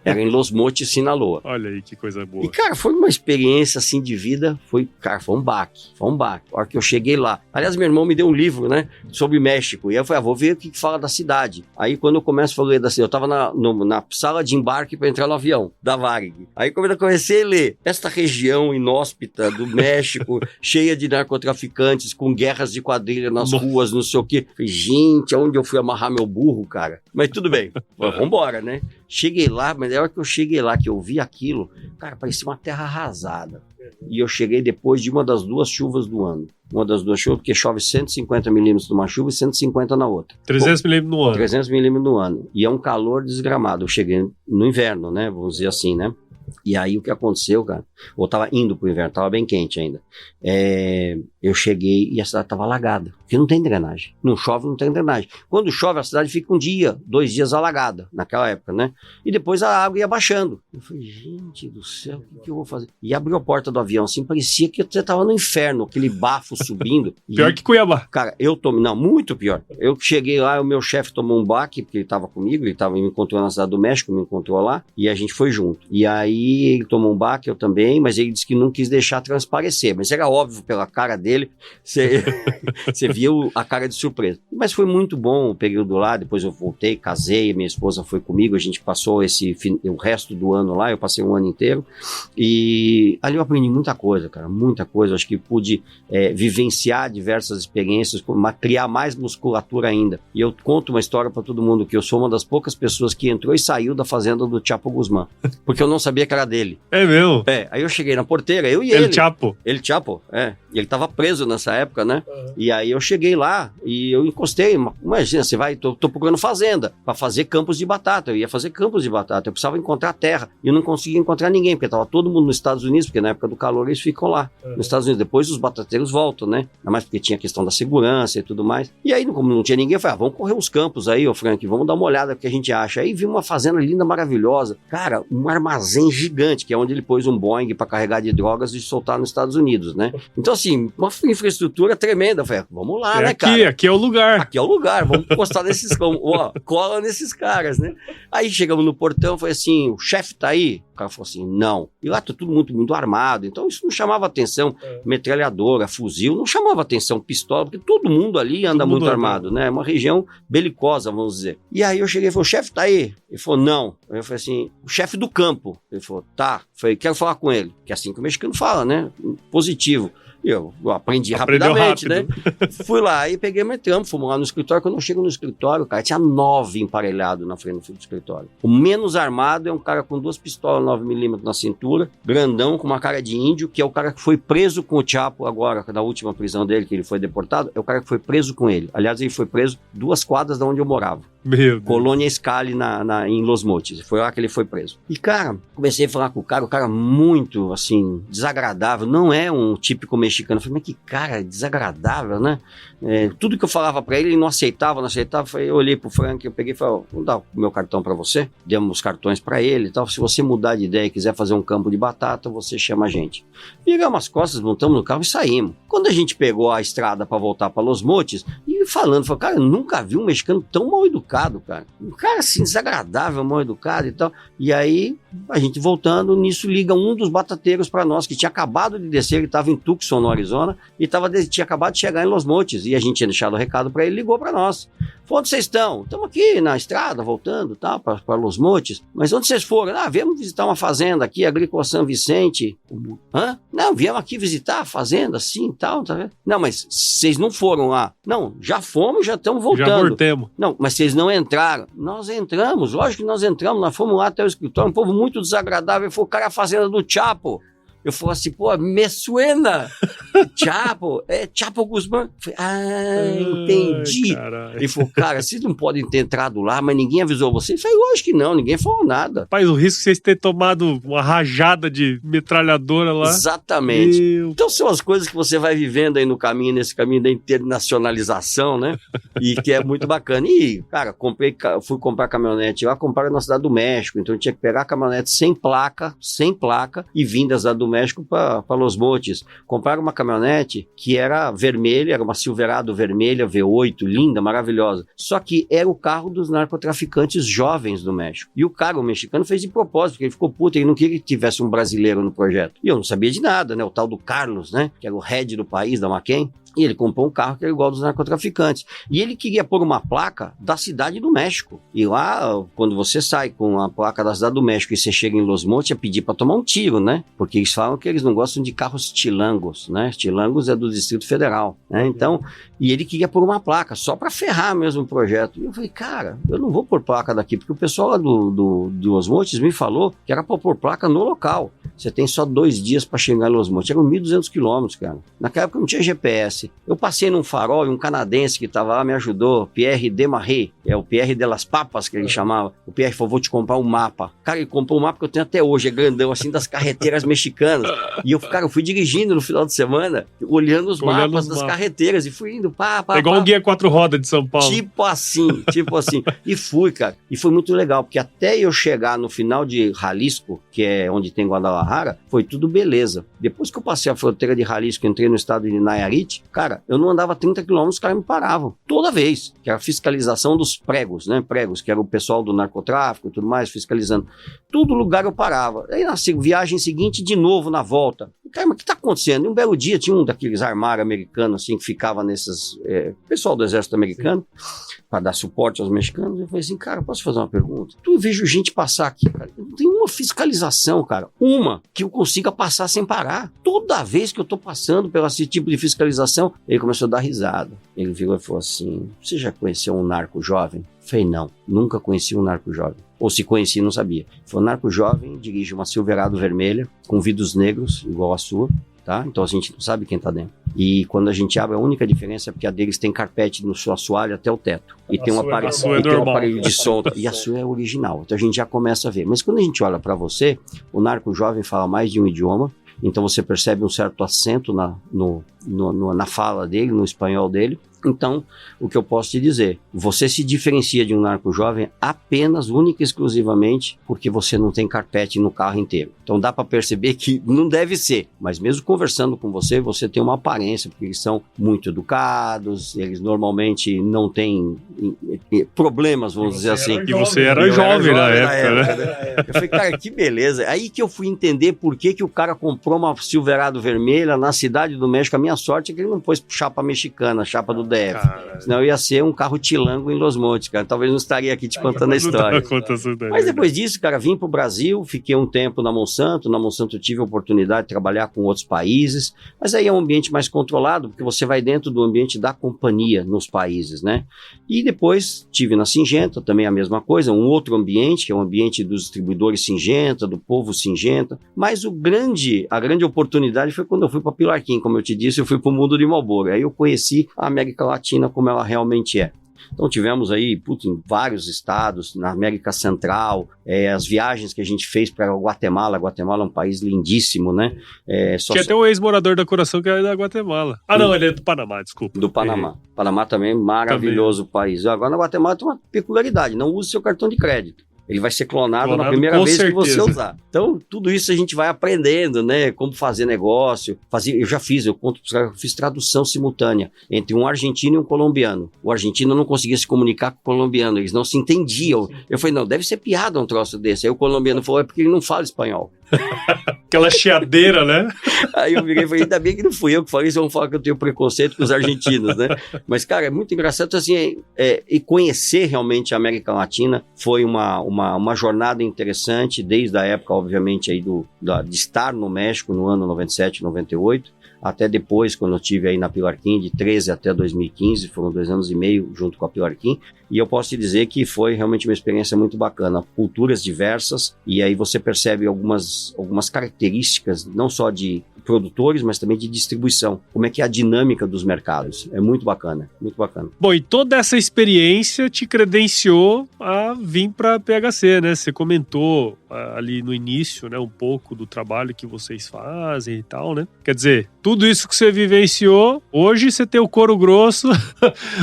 Era em Los Mochis, Sinaloa. Olha aí que coisa boa. E, cara, foi uma experiência, assim, de vida. Foi um baque. Foi um baque. A hora que eu cheguei lá. Aliás, meu irmão me deu um livro, né? Sobre México. E aí eu falei, vou ver o que fala da cidade. Aí, quando eu começo a falar da cidade, eu tava na sala de embarque para entrar no avião, da Varig. Aí, quando eu comecei a ler esta região inóspita do México, cheia de narcotraficantes, com guerras de quadrilha nas ruas, não sei o quê. Falei, gente, aonde eu fui amarrar meu burro, cara? Mas tudo bem. Vambora, né? Cheguei lá, mas na hora que eu cheguei lá, que eu vi aquilo, cara, parecia uma terra arrasada. E eu cheguei depois de uma das duas chuvas do ano. Uma das duas chuvas, porque chove 150 milímetros numa chuva e 150 na outra. 300 milímetros no ano. 300 milímetros no ano. E é um calor desgramado. Eu cheguei no inverno, né? Vamos dizer assim, né? E aí o que aconteceu, cara? Eu tava indo pro inverno, tava bem quente ainda. Eu cheguei e a cidade tava alagada, porque não tem drenagem. Não chove, não tem drenagem. Quando chove, a cidade fica 1 dia, 2 dias alagada, naquela época, né? E depois a água ia baixando. Eu falei, gente do céu, o que eu vou fazer? E abriu a porta do avião, assim, parecia que você tava no inferno, aquele bafo subindo. Pior que Cuiabá. Cara, não, muito pior. Eu cheguei lá, o meu chefe tomou um baque, porque ele tava comigo, me encontrou na cidade do México, me encontrou lá, e a gente foi junto. E aí ele tomou um baque, eu também, mas ele disse que não quis deixar transparecer. Mas era óbvio pela cara dele, você viu a cara de surpresa. Mas foi muito bom o período lá, depois eu voltei, casei, minha esposa foi comigo, a gente passou o resto do ano lá, eu passei um ano inteiro, e ali eu aprendi muita coisa, cara, muita coisa. Acho que pude vivenciar diversas experiências, criar mais musculatura ainda. E eu conto uma história para todo mundo, que eu sou uma das poucas pessoas que entrou e saiu da fazenda do Chapo Guzmán, porque eu não sabia que era dele. É mesmo? Aí eu cheguei na porteira, eu e ele. El Chapo, ele tava preso nessa época, né? E aí eu cheguei lá e eu encostei, imagina, você vai, tô procurando fazenda para fazer campos de batata. Eu ia fazer campos de batata, eu precisava encontrar terra e eu não conseguia encontrar ninguém, porque tava todo mundo nos Estados Unidos, porque na época do calor eles ficam lá, nos Estados Unidos. Depois os batateiros voltam, né? Ainda mais porque tinha a questão da segurança e tudo mais. E aí, como não tinha ninguém, eu falei, vamos correr os campos aí, ô Frank, vamos dar uma olhada no que a gente acha. Aí vi uma fazenda linda, maravilhosa. Cara, um armazém gigante, que é onde ele pôs um Boeing para carregar de drogas e soltar nos Estados Unidos, né? Então, assim, uma infraestrutura tremenda. Eu falei, vamos lá, né, cara? Aqui é o lugar. Aqui é o lugar, vamos encostar nesses, cola nesses caras, né? Aí chegamos no portão, eu falei assim, o chefe tá aí? O cara falou assim, não. E lá tá tudo muito armado, então isso não chamava atenção. Metralhadora, fuzil, não chamava atenção, pistola, porque todo mundo ali anda muito armado, né? É uma região belicosa, vamos dizer. E aí eu cheguei e falei, o chefe tá aí? Ele falou, não. Eu falei assim, o chefe do campo. Ele falou, tá. Eu falei, quero falar com ele. Que é assim que o mexicano fala, né? Positivo. Eu aprendi rapidamente, né? Fui lá e peguei meu trampo, fomos lá no escritório. Quando eu chego no escritório, cara, tinha 9 emparelhados na frente do escritório. O menos armado é um cara com 2 pistolas 9mm na cintura, grandão, com uma cara de índio, que é o cara que foi preso com o Chapo agora, na última prisão dele, que ele foi deportado, é o cara que foi preso com ele. Aliás, ele foi preso 2 quadras de onde eu morava. Meu Deus. Colônia Scali em Los Mochis. Foi lá que ele foi preso. E, cara, comecei a falar com o cara muito, assim, desagradável. Não é um típico mexicano. Eu falei, mas que cara desagradável, né? Tudo que eu falava pra ele não aceitava. Eu olhei pro Frank, eu peguei e falei, vou dar o meu cartão pra você. Demos os cartões pra ele e tal. Se você mudar de ideia e quiser fazer um campo de batata, você chama a gente. Viramos as costas, montamos no carro e saímos. Quando a gente pegou a estrada pra voltar pra Los Mochis, e falei, cara, eu nunca vi um mexicano tão mal educado, cara. Um cara assim, desagradável, mal educado e tal. E aí, a gente voltando, nisso liga um dos batateiros pra nós, que tinha acabado de descer, ele estava em Tucson, no Arizona, e tinha acabado de chegar em Los Mochis. E a gente tinha deixado o recado pra ele, ligou pra nós. Falou, onde vocês estão? Estamos aqui na estrada, voltando, tal, para Los Mochis. Mas onde vocês foram? Viemos visitar uma fazenda aqui, Agrícola São Vicente. Hã? Não, viemos aqui visitar a fazenda, assim, tal, tá vendo? Não, mas vocês não foram lá. Não, já fomos, já estamos voltando. Já voltamos. Não, mas vocês não entraram. Nós entramos, lógico que nós entramos, nós fomos lá até o escritório, um povo muito desagradável. Ele falou, cara, a fazenda do Chapo. Eu falei assim, pô, me suena. Chapo Guzmán. Entendi. Caralho. Ele falou, cara, vocês não podem ter entrado lá, mas ninguém avisou vocês. Eu falei, lógico que não, ninguém falou nada. Rapaz, o risco de vocês terem tomado uma rajada de metralhadora lá. Exatamente. Então são as coisas que você vai vivendo aí no caminho, nesse caminho da internacionalização, né? E que é muito bacana. E, cara, fui comprar caminhonete lá, compraram na Cidade do México, então eu tinha que pegar a caminhonete sem placa, e vim da Cidade do México para Los Mochis. Compraram uma caminhonete que era vermelha, era uma Silverado vermelha, V8, linda, maravilhosa. Só que era o carro dos narcotraficantes jovens do México. E o cara, o mexicano, fez de propósito, porque ele ficou puto, ele não queria que tivesse um brasileiro no projeto. E eu não sabia de nada, né? O tal do Carlos, né? Que era o head do país, da McCain. E ele comprou um carro que era igual dos narcotraficantes. E ele queria pôr uma placa da Cidade do México. E lá, quando você sai com a placa da Cidade do México e você chega em Los Mochis, é pedir para tomar um tiro, né? Porque eles falam que eles não gostam de carros chilangos, né? Chilangos é do Distrito Federal, né? Então, e ele queria pôr uma placa, só para ferrar mesmo o projeto. E eu falei, cara, eu não vou pôr placa daqui, porque o pessoal lá do Los Mochis me falou que era para pôr placa no local. Você tem só 2 dias para chegar em Los Mochis. Eram 1.200 quilômetros, cara. Naquela época não tinha GPS. Eu passei num farol e um canadense que estava lá me ajudou, Pierre Desmarais, é o Pierre de las Papas que ele chamava. O Pierre falou, vou te comprar um mapa. Cara, ele comprou um mapa que eu tenho até hoje, é grandão, assim, das carreteiras mexicanas. E eu, cara, eu fui dirigindo no final de semana, olhando os mapas das carreteiras e fui indo, É igual um guia 4 rodas de São Paulo. Tipo assim. E fui, cara. E foi muito legal, porque até eu chegar no final de Jalisco, que é onde tem Guadalajara, foi tudo beleza. Depois que eu passei a fronteira de Jalisco, entrei no estado de Nayarit, cara, eu não andava 30 quilômetros, os caras me paravam. Toda vez. Que era a fiscalização dos pregos, né? Pregos, que era o pessoal do narcotráfico e tudo mais, fiscalizando. Todo lugar eu parava. Aí na viagem seguinte, de novo, na volta. Cara, mas o que tá acontecendo? E um belo dia tinha um daqueles armários americanos, assim, que ficava nesses... pessoal do exército americano, para dar suporte aos mexicanos. Eu falei assim, cara, posso fazer uma pergunta? Eu vejo gente passar aqui, cara. Não tem uma fiscalização, cara. Uma que eu consiga passar sem parar. Toda vez que eu tô passando pelo esse tipo de fiscalização, ele começou a dar risada. Ele virou e falou assim, você já conheceu um narco jovem? Eu falei, não, nunca conheci um narco jovem. Ou se conheci, não sabia. Foi um narco jovem, dirige uma Silverado vermelha, com vidros negros, igual a sua, tá? Então a gente não sabe quem tá dentro. E quando a gente abre, a única diferença é porque a deles tem carpete no seu assoalho até o teto. E tem um aparelho de som. E a sua é original. Então a gente já começa a ver. Mas quando a gente olha para você, o narco jovem fala mais de um idioma. Então você percebe um certo acento na fala dele, no espanhol dele. Então, o que eu posso te dizer, você se diferencia de um narco jovem apenas, única e exclusivamente, porque você não tem carpete no carro inteiro. Então dá para perceber que não deve ser, mas mesmo conversando com você, você tem uma aparência, porque eles são muito educados, eles normalmente não têm problemas, vamos dizer assim. E você era jovem na época, né? Eu falei, cara, que beleza. Aí que eu fui entender por que o cara comprou uma Silverado vermelha na Cidade do México. A minha sorte é que ele não pôs chapa mexicana, chapa do DF. Caralho. Senão ia ser um carro tilango em Los Mochis, cara. Talvez não estaria aqui te contando a história. Mas depois disso, cara, vim pro Brasil, fiquei um tempo na Monsanto. Na Monsanto tive a oportunidade de trabalhar com outros países, mas aí é um ambiente mais controlado, porque você vai dentro do ambiente da companhia nos países, né? E depois tive na Syngenta, também a mesma coisa, um outro ambiente, que é o ambiente dos distribuidores Syngenta, do povo Syngenta. Mas a grande oportunidade foi quando eu fui para Pilar Quim, como eu te disse, eu fui pro mundo de Marlboro. Aí eu conheci a América Latina como ela realmente é. Então tivemos aí, em vários estados, na América Central, as viagens que a gente fez para Guatemala. Guatemala é um país lindíssimo, né? Tinha até um ex-morador da Coração que era da Guatemala. Não, ele é do Panamá, desculpa. Do Panamá. Panamá também, maravilhoso país. Agora na Guatemala tem uma peculiaridade, não use seu cartão de crédito. Ele vai ser clonado na primeira vez que você usar. Então, tudo isso a gente vai aprendendo, né? Como fazer negócio. Eu fiz tradução simultânea entre um argentino e um colombiano. O argentino não conseguia se comunicar com o colombiano, eles não se entendiam. Eu falei, não, deve ser piada um troço desse. Aí o colombiano falou, é porque ele não fala espanhol. Aquela chiadeira, né? Aí eu virei e falei, ainda bem que não fui eu que falei, vocês vão falar que eu tenho preconceito com os argentinos, né? Mas, cara, é muito engraçado, assim, e conhecer realmente a América Latina foi uma jornada interessante, desde a época, obviamente, aí de estar no México no ano 97, 98, até depois, quando eu estive aí na Pilar Kim, de 13 até 2015, foram 2 anos e meio junto com a Pilar Kim, e eu posso te dizer que foi realmente uma experiência muito bacana, culturas diversas, e aí você percebe algumas características, não só de produtores, mas também de distribuição, como é que é a dinâmica dos mercados, é muito bacana, muito bacana. Bom, e toda essa experiência te credenciou a vir para a PHC, né? Você comentou ali no início, né, um pouco do trabalho que vocês fazem e tal, né? Quer dizer, tudo isso que você vivenciou, hoje você tem o couro grosso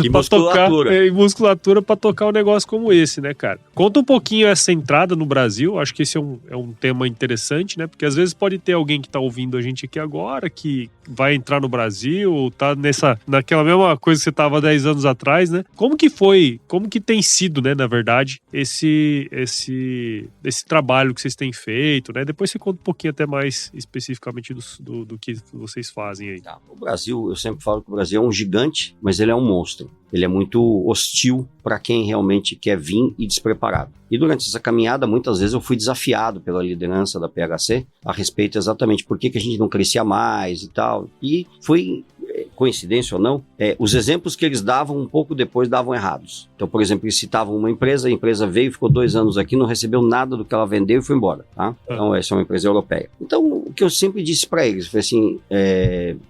e musculatura. E musculatura para tocar um negócio como esse, né, cara? Conta um pouquinho essa entrada no Brasil, acho que esse é um tema interessante, né? Porque às vezes pode ter alguém que tá ouvindo a gente aqui agora, que vai entrar no Brasil, ou tá naquela mesma coisa que você tava 10 anos atrás, né? Como que tem sido, né, na verdade, esse trabalho que vocês têm feito, né? Depois você conta um pouquinho até mais especificamente do que vocês fazem aí. O Brasil, eu sempre falo que o Brasil é um gigante, mas ele é um monstro. Ele é muito hostil para quem realmente quer vir e despreparado. E durante essa caminhada, muitas vezes eu fui desafiado pela liderança da PHC a respeito exatamente por que a gente não crescia mais e tal. E foi, coincidência ou não, os exemplos que eles davam um pouco depois davam errados. Então, por exemplo, eles citavam uma empresa, a empresa veio, ficou 2 anos aqui, não recebeu nada do que ela vendeu e foi embora, tá? Então, essa é uma empresa europeia. Então, o que eu sempre disse para eles foi assim,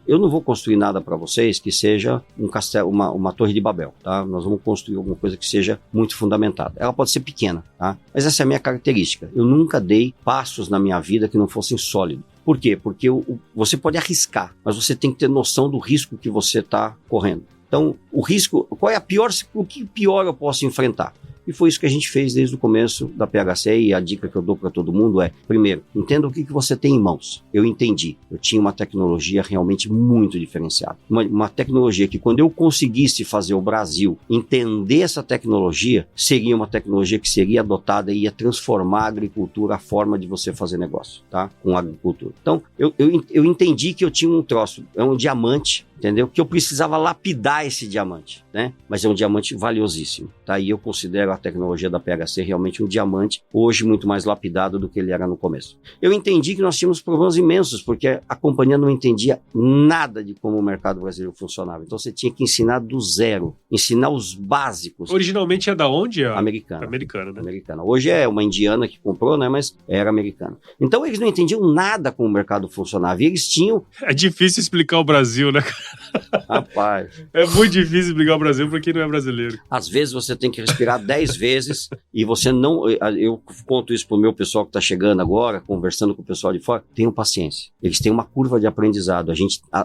eu não vou construir nada para vocês que seja um castelo, uma torre de Babel, tá? Nós vamos construir alguma coisa que seja muito fundamentada. Ela pode ser pequena, tá? Mas essa é a minha característica. Eu nunca dei passos na minha vida que não fossem sólidos. Por quê? Porque você pode arriscar, mas você tem que ter noção do risco que você está correndo. Então, o risco, o que pior eu posso enfrentar? E foi isso que a gente fez desde o começo da PHC, e a dica que eu dou para todo mundo é, primeiro, entenda o que você tem em mãos. Eu entendi, eu tinha uma tecnologia realmente muito diferenciada. Uma tecnologia que quando eu conseguisse fazer o Brasil entender essa tecnologia, seria uma tecnologia que seria adotada e ia transformar a agricultura, a forma de você fazer negócio, tá? Com a agricultura. Então, eu entendi que eu tinha um troço, é um diamante, entendeu? Que eu precisava lapidar esse diamante, né? Mas é um diamante valiosíssimo, tá? E eu considero a tecnologia da PHC realmente um diamante, hoje muito mais lapidado do que ele era no começo. Eu entendi que nós tínhamos problemas imensos, porque a companhia não entendia nada de como o mercado brasileiro funcionava. Então você tinha que ensinar do zero, ensinar os básicos. Originalmente é da onde? Americana. Americana, né? Americana. Hoje é uma indiana que comprou, né? Mas era americana. Então eles não entendiam nada como o mercado funcionava. E eles tinham... É difícil explicar o Brasil, né? Rapaz. É muito difícil explicar o Brasil para quem não é brasileiro. Às vezes você tem que respirar 10 vezes e você não... Eu conto isso pro meu pessoal que está chegando agora, conversando com o pessoal de fora. Tenham paciência. Eles têm uma curva de aprendizado.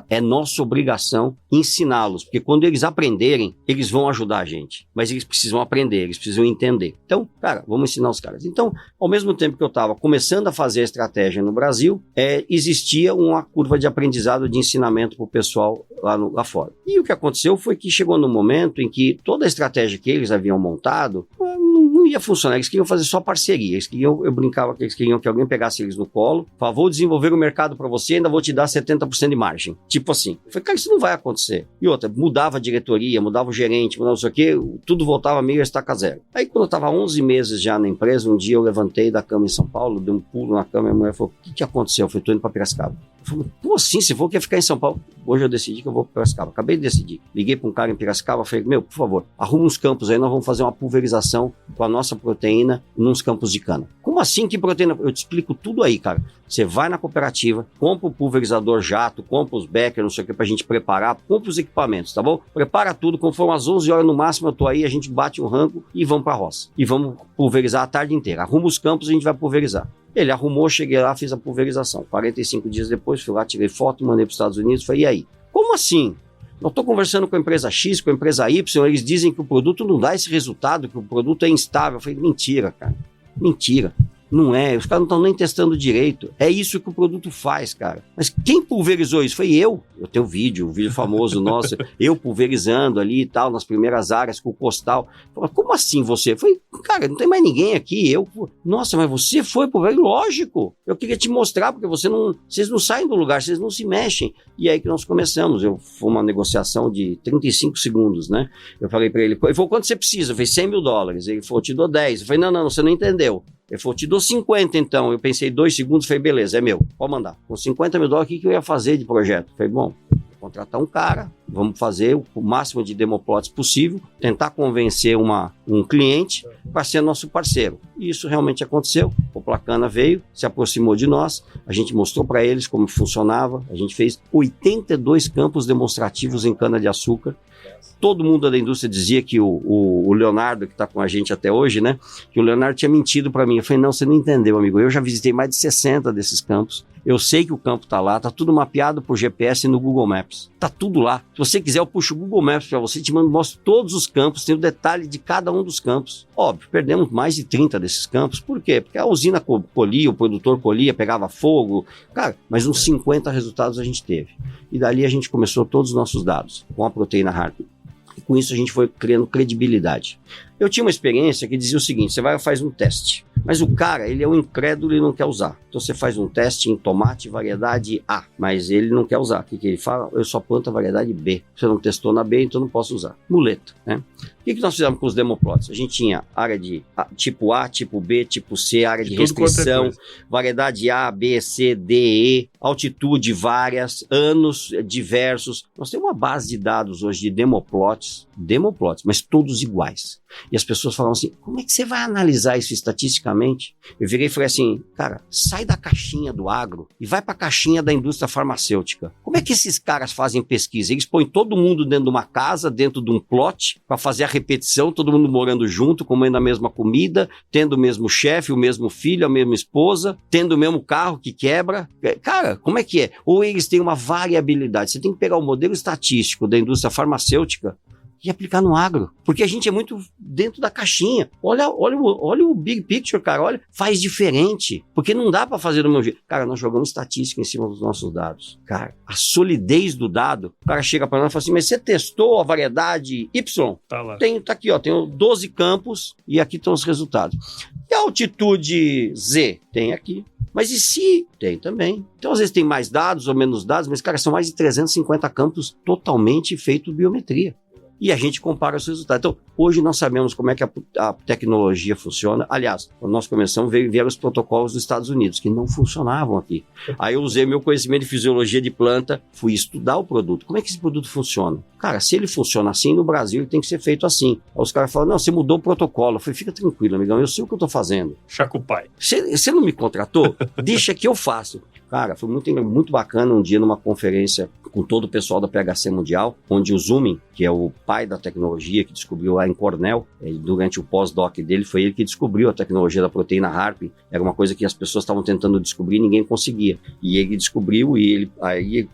É nossa obrigação ensiná-los, porque quando eles aprenderem, eles vão ajudar a gente. Mas eles precisam aprender, eles precisam entender. Então, cara, vamos ensinar os caras. Então, ao mesmo tempo que eu estava começando a fazer a estratégia no Brasil, existia uma curva de aprendizado, de ensinamento pro pessoal lá fora. E o que aconteceu foi que chegou no momento em que toda a estratégia que eles haviam montado não ia funcionar. Eles queriam fazer só parceria. Eu brincava que eles queriam que alguém pegasse eles no colo, falava, vou desenvolver o mercado para você, ainda vou te dar 70% de margem. Tipo assim. Eu falei, cara, isso não vai acontecer. E outra, mudava a diretoria, mudava o gerente, mudava não sei o quê, tudo voltava meio a estaca zero. Aí quando eu estava 11 meses já na empresa, um dia eu levantei da cama em São Paulo, dei um pulo na cama e a mulher falou, o que aconteceu? Eu falei, tô indo para Piracicaba. Eu falei, como assim? Se for, quer ficar em São Paulo? Hoje eu decidi que eu vou para Piracicaba. Acabei de decidir. Liguei para um cara em Piracicaba, falei, por favor, arruma uns campos aí, nós vamos fazer uma pulverização com a nossa proteína nos campos de cana. Como assim que proteína? Eu te explico tudo aí, cara. Você vai na cooperativa, compra o pulverizador jato, compra os Becker, não sei o que, pra gente preparar, compra os equipamentos, tá bom? Prepara tudo, conforme às 11 horas no máximo eu tô aí, a gente bate um rango e vamos pra roça. E vamos pulverizar a tarde inteira. Arruma os campos e a gente vai pulverizar. Ele arrumou, cheguei lá, fiz a pulverização. 45 dias depois, fui lá, tirei foto, mandei para os Estados Unidos, falei, e aí? Como assim? Eu estou conversando com a empresa X, com a empresa Y, eles dizem que o produto não dá esse resultado, que o produto é instável. Eu falei, mentira, cara. Mentira. Não é, os caras não estão nem testando direito. É isso que o produto faz, cara. Mas quem pulverizou isso? Foi eu. Eu tenho um vídeo famoso nosso, eu pulverizando ali e tal, nas primeiras áreas com o postal. Falei, como assim você? Eu falei, cara, não tem mais ninguém aqui. Nossa, mas você foi pulverizar? Lógico. Eu queria te mostrar, porque vocês não saem do lugar, vocês não se mexem. E aí que nós começamos. Foi uma negociação de 35 segundos, né? Eu falei para ele, quanto você precisa? Eu falei, $100 mil. Ele falou, te dou 10. Eu falei, não, você não entendeu. Ele falou, te dou 50 então. Eu pensei 2 segundos, falei, beleza, é meu, pode mandar. Com 50 mil dólares, o que eu ia fazer de projeto? Falei, bom, vou contratar um cara, vamos fazer o máximo de demoplots possível, tentar convencer um cliente para ser nosso parceiro. E isso realmente aconteceu. O Placana veio, se aproximou de nós, a gente mostrou para eles como funcionava, a gente fez 82 campos demonstrativos em cana-de-açúcar. Todo mundo da indústria dizia que o Leonardo, que está com a gente até hoje, né? Que o Leonardo tinha mentido para mim. Eu falei, não, você não entendeu, amigo. Eu já visitei mais de 60 desses campos. Eu sei que o campo está lá, está tudo mapeado por GPS no Google Maps. Está tudo lá. Se você quiser, eu puxo o Google Maps para você, te mostro todos os campos, tem o detalhe de cada um dos campos. Óbvio, perdemos mais de 30 desses campos. Por quê? Porque a usina colhia, o produtor colhia, pegava fogo. Cara, mas uns 50 resultados a gente teve. E dali a gente começou todos os nossos dados com a proteína Harpy. E com isso a gente foi criando credibilidade. Eu tinha uma experiência que dizia o seguinte, você vai e faz um teste, mas o cara, ele é um incrédulo e não quer usar. Então você faz um teste em tomate variedade A, mas ele não quer usar. O que ele fala? Eu só planto a variedade B. Você não testou na B, então não posso usar. Muleta, né? O que nós fizemos com os demoplots? A gente tinha área de tipo A, tipo B, tipo C, área de restrição, variedade A, B, C, D, E, altitude várias, anos diversos. Nós temos uma base de dados hoje de demoplots, mas todos iguais. E as pessoas falam assim, como é que você vai analisar isso estatisticamente? Eu virei e falei assim, cara, sai da caixinha do agro e vai para a caixinha da indústria farmacêutica. Como é que esses caras fazem pesquisa? Eles põem todo mundo dentro de uma casa, dentro de um plot, para fazer a repetição, todo mundo morando junto, comendo a mesma comida, tendo o mesmo chefe, o mesmo filho, a mesma esposa, tendo o mesmo carro que quebra. Cara, como é que é? Ou eles têm uma variabilidade. Você tem que pegar o modelo estatístico da indústria farmacêutica e aplicar no agro, porque a gente é muito dentro da caixinha. Olha o big picture, cara, olha, faz diferente, porque não dá para fazer do meu jeito. Cara, nós jogamos estatística em cima dos nossos dados. Cara, a solidez do dado, o cara chega para nós e fala assim, mas você testou a variedade Y? Tá lá. Tá aqui, ó, tenho 12 campos e aqui estão os resultados. E a altitude Z? Tem aqui. Mas e se? Tem também. Então, às vezes tem mais dados ou menos dados, mas, cara, são mais de 350 campos totalmente feitos biometria. E a gente compara os resultados. Então, hoje nós sabemos como é que a tecnologia funciona. Aliás, quando nós começamos, vieram os protocolos dos Estados Unidos, que não funcionavam aqui. Aí eu usei meu conhecimento de fisiologia de planta, fui estudar o produto. Como é que esse produto funciona? Cara, se ele funciona assim, no Brasil ele tem que ser feito assim. Aí os caras falam, não, você mudou o protocolo. Eu falei, fica tranquilo, amigão, eu sei o que eu estou fazendo. Chacupai. Você não me contratou? Deixa que eu faço. Cara, foi muito bacana um dia numa conferência com todo o pessoal da PHC Mundial, onde o Zumin, que é o pai da tecnologia, que descobriu lá em Cornell, durante o pós-doc dele, foi ele que descobriu a tecnologia da proteína Harpy. Era uma coisa que as pessoas estavam tentando descobrir e ninguém conseguia. E ele descobriu e aí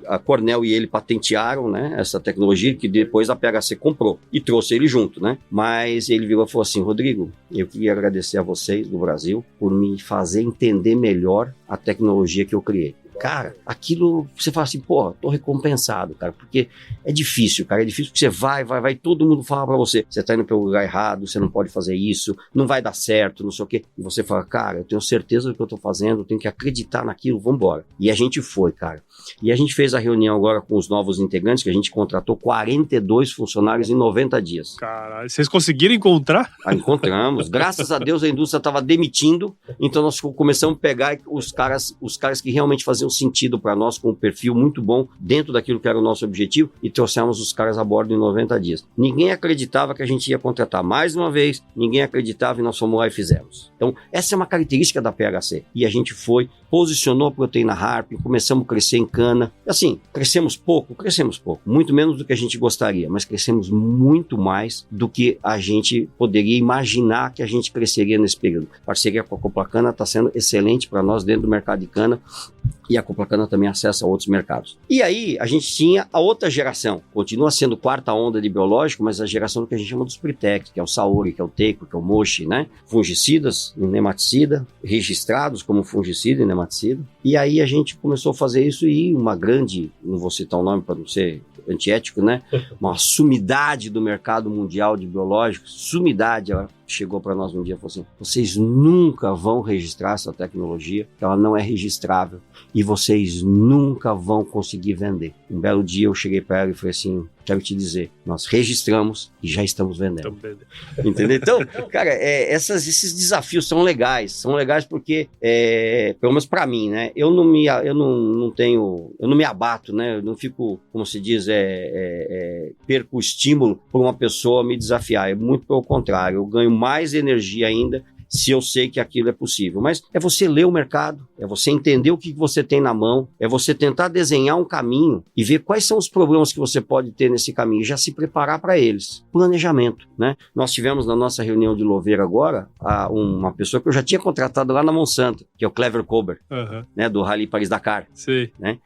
a Cornell e ele patentearam, né, essa tecnologia que depois a PHC comprou e trouxe ele junto, né? Mas ele virou e falou assim, Rodrigo, eu queria agradecer a vocês do Brasil por me fazer entender melhor a tecnologia que eu criei. Cara, aquilo, você fala assim, porra, tô recompensado, cara, porque é difícil, cara, é difícil porque você vai, todo mundo fala pra você tá indo pelo lugar errado, você não pode fazer isso, não vai dar certo, não sei o quê, e você fala, cara, eu tenho certeza do que eu tô fazendo, eu tenho que acreditar naquilo, vambora. E a gente foi, cara. E a gente fez a reunião agora com os novos integrantes, que a gente contratou 42 funcionários em 90 dias. Caralho, vocês conseguiram encontrar? Encontramos, graças a Deus a indústria estava demitindo, então nós começamos a pegar os caras que realmente faziam sentido para nós, com um perfil muito bom dentro daquilo que era o nosso objetivo, e trouxemos os caras a bordo em 90 dias. Ninguém acreditava que a gente ia contratar mais uma vez, ninguém acreditava e nós fomos lá e fizemos. Então, essa é uma característica da PHC. E a gente foi, posicionou a proteína Harpy, começamos a crescer em cana. Assim, crescemos pouco, muito menos do que a gente gostaria, mas crescemos muito mais do que a gente poderia imaginar que a gente cresceria nesse período. A parceria com a Coplacana está sendo excelente para nós dentro do mercado de cana, e a Coplacana também acessa outros mercados. E aí, a gente tinha a outra geração, continua sendo quarta onda de biológico, mas a geração do que a gente chama dos Pritec, que é o Saori, que é o Teiko, que é o Moshi, né? Fungicidas, nematicida, registrados como fungicida e nematicida. E aí a gente começou a fazer isso e uma grande, não vou citar o nome para não ser antiético, né? Uma sumidade do mercado mundial de biológicos, sumidade, ela chegou para nós um dia e falou assim: vocês nunca vão registrar essa tecnologia, ela não é registrável, e vocês nunca vão conseguir vender. Um belo dia eu cheguei para ela e falei assim: quero te dizer, nós registramos e já estamos vendendo. Entendeu? Então, cara, esses desafios são legais porque, pelo menos para mim, né, eu não me abato, né, eu não fico, como se diz, perco o estímulo por uma pessoa me desafiar, é muito pelo contrário, eu ganho mais energia ainda se eu sei que aquilo é possível. Mas é você ler o mercado, é você entender o que você tem na mão, é você tentar desenhar um caminho e ver quais são os problemas que você pode ter nesse caminho e já se preparar para eles. Planejamento, né? Nós tivemos na nossa reunião de Louveira agora uma pessoa que eu já tinha contratado lá na Monsanto, que é o Clever Kober, né, do Rally Paris-Dakar. Sim. Né?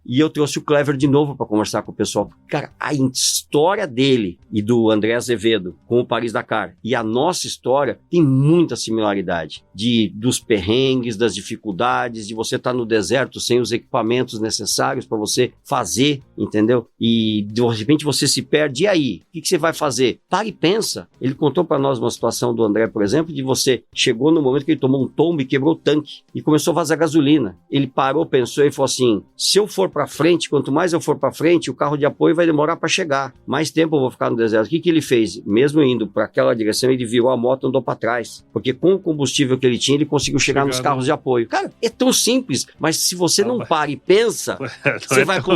E eu trouxe o Clever de novo para conversar com o pessoal. Cara, a história dele e do André Azevedo com o Paris-Dakar e a nossa história tem muita similaridade dos perrengues, das dificuldades, de você estar no deserto sem os equipamentos necessários para você fazer, entendeu? E de repente você se perde, e aí? O que você vai fazer? Para e pensa. Ele contou para nós uma situação do André, por exemplo, de você chegou no momento que ele tomou um tombo e quebrou o tanque e começou a vazar gasolina. Ele parou, pensou e falou assim: se eu for para frente, quanto mais eu for para frente, o carro de apoio vai demorar para chegar. Mais tempo eu vou ficar no deserto. O que ele fez? Mesmo indo para aquela direção, ele virou a moto e andou para trás. Porque com o combustível que ele tinha, ele conseguiu chegar nos carros de apoio. Cara, é tão simples, mas se você não para e pensa,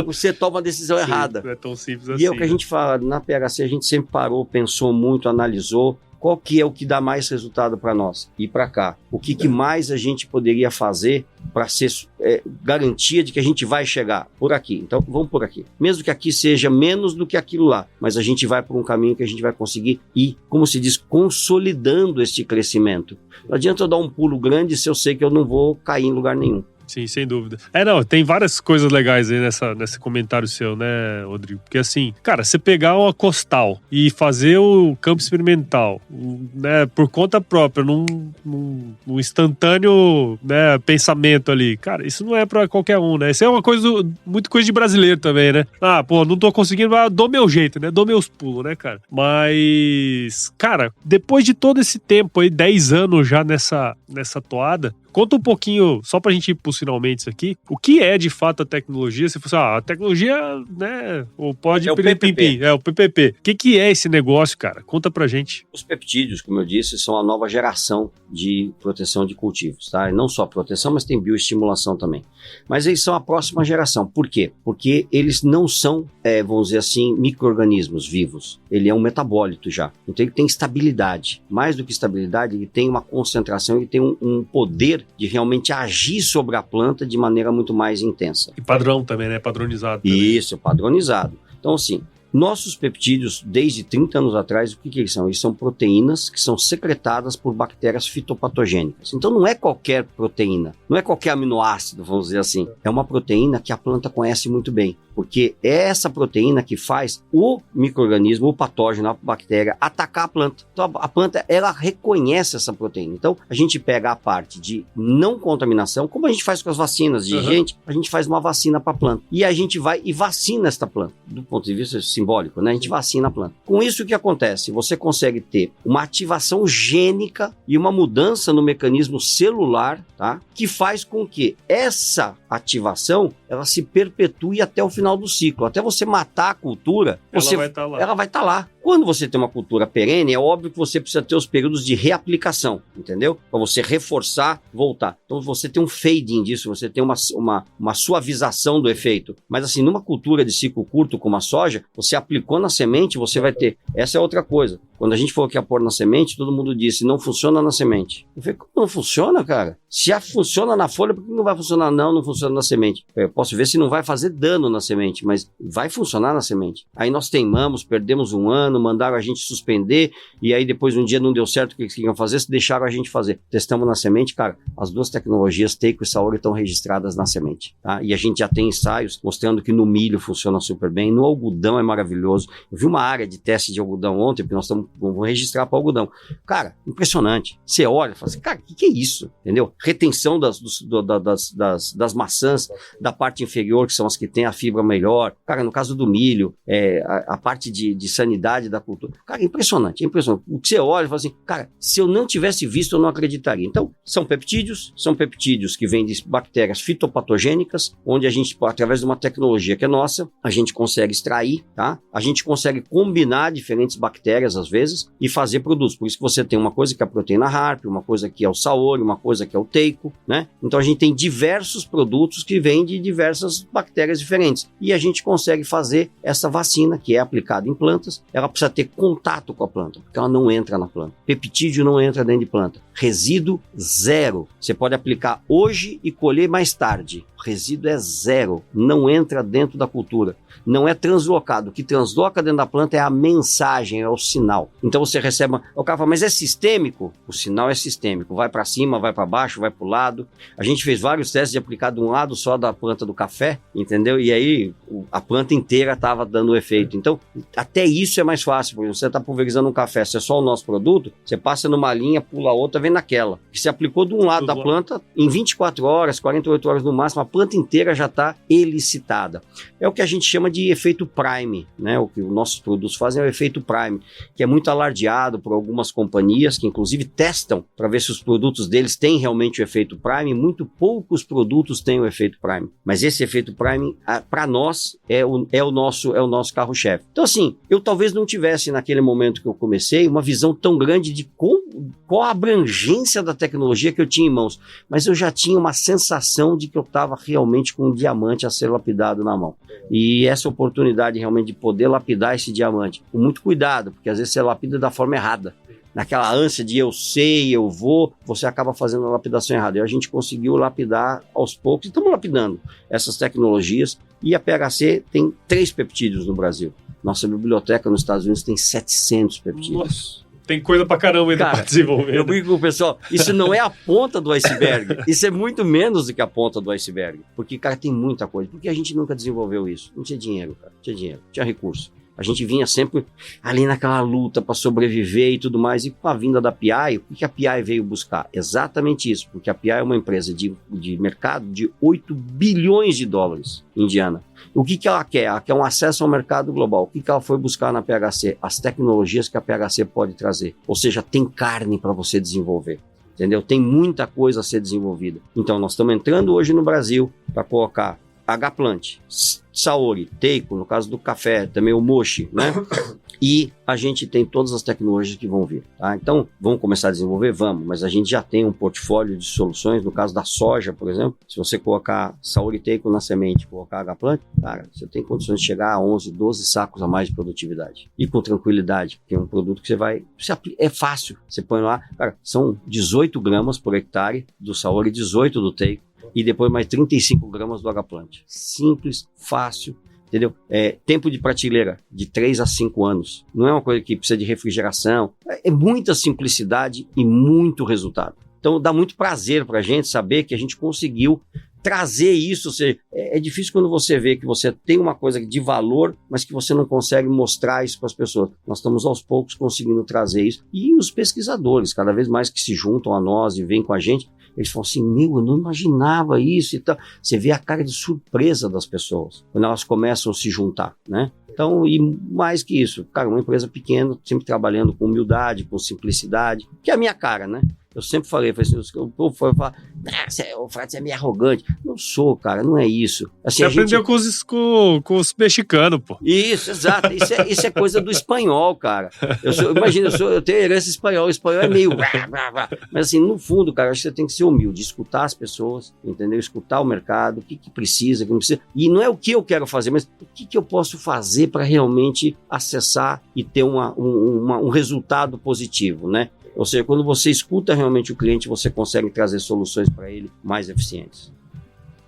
você toma a decisão errada. Não é tão simples e assim. É o que a gente fala, na PHC a gente sempre parou, pensou muito, analisou qual que é o que dá mais resultado para nós e para cá. O que mais a gente poderia fazer para ser garantia de que a gente vai chegar por aqui. Então, vamos por aqui. Mesmo que aqui seja menos do que aquilo lá, mas a gente vai por um caminho que a gente vai conseguir ir, como se diz, consolidando este crescimento. Não adianta eu dar um pulo grande se eu sei que eu não vou cair em lugar nenhum. Sim, sem dúvida. Tem várias coisas legais aí nesse comentário seu, né, Rodrigo? Porque assim, cara, você pegar uma costal e fazer o campo experimental, né, por conta própria, num instantâneo, né, pensamento ali, cara, isso não é pra qualquer um, né? Isso é muito coisa de brasileiro também, né? Não tô conseguindo, dou meu jeito, né? Dou meus pulos, né, cara? Mas, cara, depois de todo esse tempo aí, 10 anos já nessa toada, conta um pouquinho, só pra gente ir pros finalmente isso aqui, o que é de fato a tecnologia? Se fosse, a tecnologia, né, ou pode... É o PPP. É o PPP. O que é esse negócio, cara? Conta pra gente. Os peptídeos, como eu disse, são a nova geração de proteção de cultivos, tá? E não só proteção, mas tem bioestimulação também. Mas eles são a próxima geração. Por quê? Porque eles não são, vamos dizer assim, micro-organismos vivos. Ele é um metabólito já. Então ele tem estabilidade. Mais do que estabilidade, ele tem uma concentração, ele tem um poder de realmente agir sobre a planta de maneira muito mais intensa. E padrão também, né? Padronizado também. Isso, padronizado. Então, assim, nossos peptídeos, desde 30 anos atrás, o que eles são? Eles são proteínas que são secretadas por bactérias fitopatogênicas. Então, não é qualquer proteína, não é qualquer aminoácido, vamos dizer assim. É uma proteína que a planta conhece muito bem, porque é essa proteína que faz o micro-organismo, o patógeno, a bactéria, atacar a planta. Então, a planta, ela reconhece essa proteína. Então, a gente pega a parte de não contaminação, como a gente faz com as vacinas de gente, a gente faz uma vacina para a planta. E a gente vai e vacina esta planta, do ponto de vista simbólico, né? A gente vacina a planta. Com isso, o que acontece? Você consegue ter uma ativação gênica e uma mudança no mecanismo celular, tá? Que faz com que essa ativação, ela se perpetue até o final do ciclo. Até você matar a cultura, ela vai estar lá. Quando você tem uma cultura perene, é óbvio que você precisa ter os períodos de reaplicação, entendeu? Para você reforçar, voltar. Então você tem um fading disso, você tem uma suavização do efeito. Mas assim, numa cultura de ciclo curto como a soja, você aplicou na semente, você vai ter. Essa é outra coisa. Quando a gente falou que ia pôr na semente, todo mundo disse, não funciona na semente. Eu falei, como não funciona, cara? Se funciona na folha, por que não vai funcionar? Não funciona na semente. Eu posso ver se não vai fazer dano na semente, mas vai funcionar na semente. Aí nós teimamos, perdemos um ano, mandaram a gente suspender, e aí depois um dia não deu certo, o que eles iam fazer? Deixaram a gente fazer. Testamos na semente, cara, as duas tecnologias, Teiko e Saori, estão registradas na semente, tá? E a gente já tem ensaios mostrando que no milho funciona super bem, no algodão é maravilhoso. Eu vi uma área de teste de algodão ontem, porque nós estamos vamos registrar para algodão. Cara, impressionante. Você olha e fala assim, cara, o que é isso? Entendeu? Retenção das maçãs da parte inferior, que são as que têm a fibra melhor. Cara, no caso do milho, a parte de sanidade da cultura. Cara, impressionante, é impressionante. O que você olha e fala assim, cara, se eu não tivesse visto, eu não acreditaria. Então, são peptídeos que vêm de bactérias fitopatogênicas, onde a gente, através de uma tecnologia que é nossa, a gente consegue extrair, tá? A gente consegue combinar diferentes bactérias, às vezes, e fazer produtos. Por isso que você tem uma coisa que é a proteína HARP, uma coisa que é o Saori, uma coisa que é o Teico, né? Então, a gente tem diversos produtos que vêm de diversas bactérias diferentes. E a gente consegue fazer essa vacina, que é aplicada em plantas, ela precisa ter contato com a planta, porque ela não entra na planta. Peptídeo não entra dentro de planta. Resíduo zero. Você pode aplicar hoje e colher mais tarde. O resíduo é zero. Não entra dentro da cultura. Não é translocado. O que transloca dentro da planta é a mensagem, é o sinal. Então você recebe... O cara fala, mas é sistêmico? O sinal é sistêmico. Vai para cima, vai para baixo, vai para o lado. A gente fez vários testes de aplicar de um lado só da planta do café, entendeu? E aí a planta inteira estava dando o efeito. Então, até isso é mais fácil. Por exemplo, você está pulverizando um café, se é só o nosso produto, você passa numa linha, pula a outra, vem naquela. E você aplicou de um lado da planta, em 24 horas, 48 horas no máximo, a planta inteira já está elicitada. É o que a gente chama de efeito Prime, né? O que os nossos produtos fazem é o efeito Prime, que é muito alardeado por algumas companhias que inclusive testam para ver se os produtos deles têm realmente o efeito Prime. Muito poucos produtos têm o efeito Prime, mas esse efeito Prime, para nós, é o nosso carro-chefe. Então assim, eu talvez não tivesse naquele momento que eu comecei uma visão tão grande de qual a abrangência da tecnologia que eu tinha em mãos, mas eu já tinha uma sensação de que eu estava realmente com um diamante a ser lapidado na mão. E essa oportunidade realmente de poder lapidar esse diamante, com muito cuidado, porque às vezes você lapida da forma errada. Naquela ânsia de eu sei, eu vou, você acaba fazendo a lapidação errada. E a gente conseguiu lapidar aos poucos, e estamos lapidando essas tecnologias. E a PHC tem 3 peptídeos no Brasil. Nossa biblioteca nos Estados Unidos tem 700 peptídeos. Nossa. Tem coisa pra caramba ainda pra desenvolver. Eu brinco com o pessoal, isso não é a ponta do iceberg, isso é muito menos do que a ponta do iceberg. Porque, cara, tem muita coisa. Porque a gente nunca desenvolveu isso? Não tinha dinheiro, cara. Não tinha dinheiro, tinha recurso. A gente vinha sempre ali naquela luta para sobreviver e tudo mais. E com a vinda da PI, o que a PI veio buscar? Exatamente isso, porque a PI é uma empresa de mercado de 8 bilhões de dólares indiana. O que ela quer? Ela quer um acesso ao mercado global. O que ela foi buscar na PHC? As tecnologias que a PHC pode trazer. Ou seja, tem carne para você desenvolver. Entendeu? Tem muita coisa a ser desenvolvida. Então, nós estamos entrando hoje no Brasil para colocar H-Plant, Saori, Teico, no caso do café, também o Mochi, né? E a gente tem todas as tecnologias que vão vir, tá? Então, vamos começar a desenvolver? Vamos, mas a gente já tem um portfólio de soluções, no caso da soja, por exemplo, se você colocar Saori Teico na semente, colocar H-Plant, cara, você tem condições de chegar a 11, 12 sacos a mais de produtividade. E com tranquilidade, porque é um produto que é fácil, você põe lá, cara, são 18 gramas por hectare do Saori, 18 do Teico, e depois mais 35 gramas do H-Plant. Simples, fácil, entendeu? Tempo de prateleira de 3 a 5 anos. Não é uma coisa que precisa de refrigeração. É muita simplicidade e muito resultado. Então dá muito prazer pra gente saber que a gente conseguiu trazer isso. É difícil quando você vê que você tem uma coisa de valor, mas que você não consegue mostrar isso para as pessoas. Nós estamos aos poucos conseguindo trazer isso. E os pesquisadores, cada vez mais que se juntam a nós e vêm com a gente, eles falam assim, eu não imaginava isso e tal. Você vê a cara de surpresa das pessoas quando elas começam a se juntar, né? Então, e mais que isso, cara, uma empresa pequena, sempre trabalhando com humildade, com simplicidade, que é a minha cara, né? Eu sempre falei assim, o povo foi falar, o Frade, você é meio arrogante. Não sou, cara, não é isso. Assim, você aprendeu com os mexicanos, pô. Isso, exato. Isso é coisa do espanhol, cara. Eu tenho herança espanhol. O espanhol é meio... Mas assim, no fundo, cara, acho que você tem que ser humilde, escutar as pessoas, entendeu? Escutar o mercado, o que precisa, o que não precisa. E não é o que eu quero fazer, mas o que eu posso fazer para realmente acessar e ter um resultado positivo, né? Ou seja, quando você escuta realmente o cliente, você consegue trazer soluções para ele mais eficientes.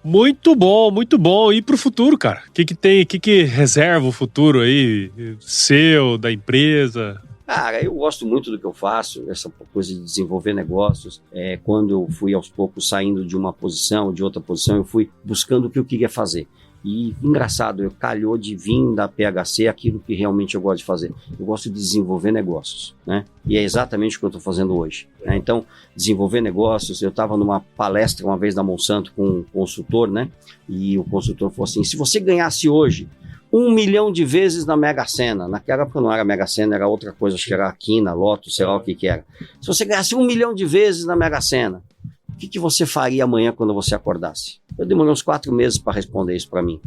Muito bom, muito bom. E para o futuro, cara? O que reserva o futuro aí? Seu, da empresa? Cara, eu gosto muito do que eu faço, essa coisa de desenvolver negócios. Quando eu fui aos poucos saindo de uma posição, de outra posição, eu fui buscando o que eu queria fazer. E engraçado, eu calhou de vir da PHC aquilo que realmente eu gosto de fazer. Eu gosto de desenvolver negócios, né? E é exatamente o que eu estou fazendo hoje, né? Então, desenvolver negócios, eu estava numa palestra uma vez da Monsanto com um consultor, né? E o consultor falou assim, se você ganhasse hoje 1 milhão de vezes na Mega Sena, naquela época não era Mega Sena, era outra coisa, acho que era Quina, Loto, sei lá o que era. Se você ganhasse 1 milhão de vezes na Mega Sena, o que você faria amanhã quando você acordasse? Eu demorei uns 4 meses para responder isso para mim.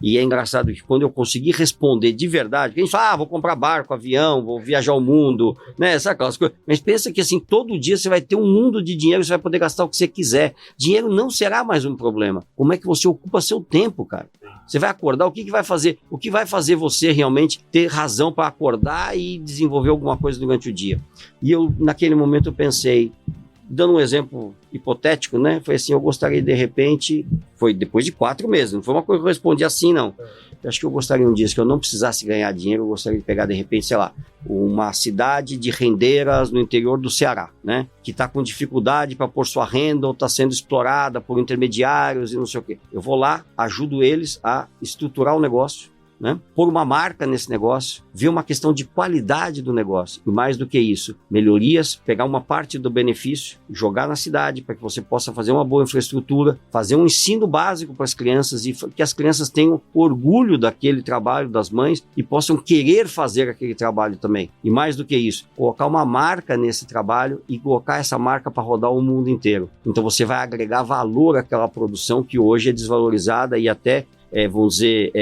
E é engraçado que quando eu consegui responder de verdade, a gente fala, vou comprar barco, avião, vou viajar o mundo, né, sabe aquelas coisas. Mas pensa que assim, todo dia você vai ter um mundo de dinheiro, você vai poder gastar o que você quiser. Dinheiro não será mais um problema. Como é que você ocupa seu tempo, cara? Você vai acordar, o que vai fazer? O que vai fazer você realmente ter razão para acordar e desenvolver alguma coisa durante o dia? E eu, naquele momento, eu pensei, dando um exemplo hipotético, né? Foi assim, eu gostaria de repente, foi depois de 4 meses, não foi uma coisa que eu respondi assim, não. Eu acho que eu gostaria um dia que eu não precisasse ganhar dinheiro, eu gostaria de pegar de repente, sei lá, uma cidade de rendeiras no interior do Ceará, né? Que está com dificuldade para pôr sua renda ou está sendo explorada por intermediários e não sei o quê. Eu vou lá, ajudo eles a estruturar o negócio, né? Pôr uma marca nesse negócio, ver uma questão de qualidade do negócio e mais do que isso, melhorias, pegar uma parte do benefício, jogar na cidade para que você possa fazer uma boa infraestrutura, fazer um ensino básico para as crianças e que as crianças tenham orgulho daquele trabalho das mães e possam querer fazer aquele trabalho também. E mais do que isso, colocar uma marca nesse trabalho e colocar essa marca para rodar o mundo inteiro. Então você vai agregar valor àquela produção que hoje é desvalorizada e até vamos dizer,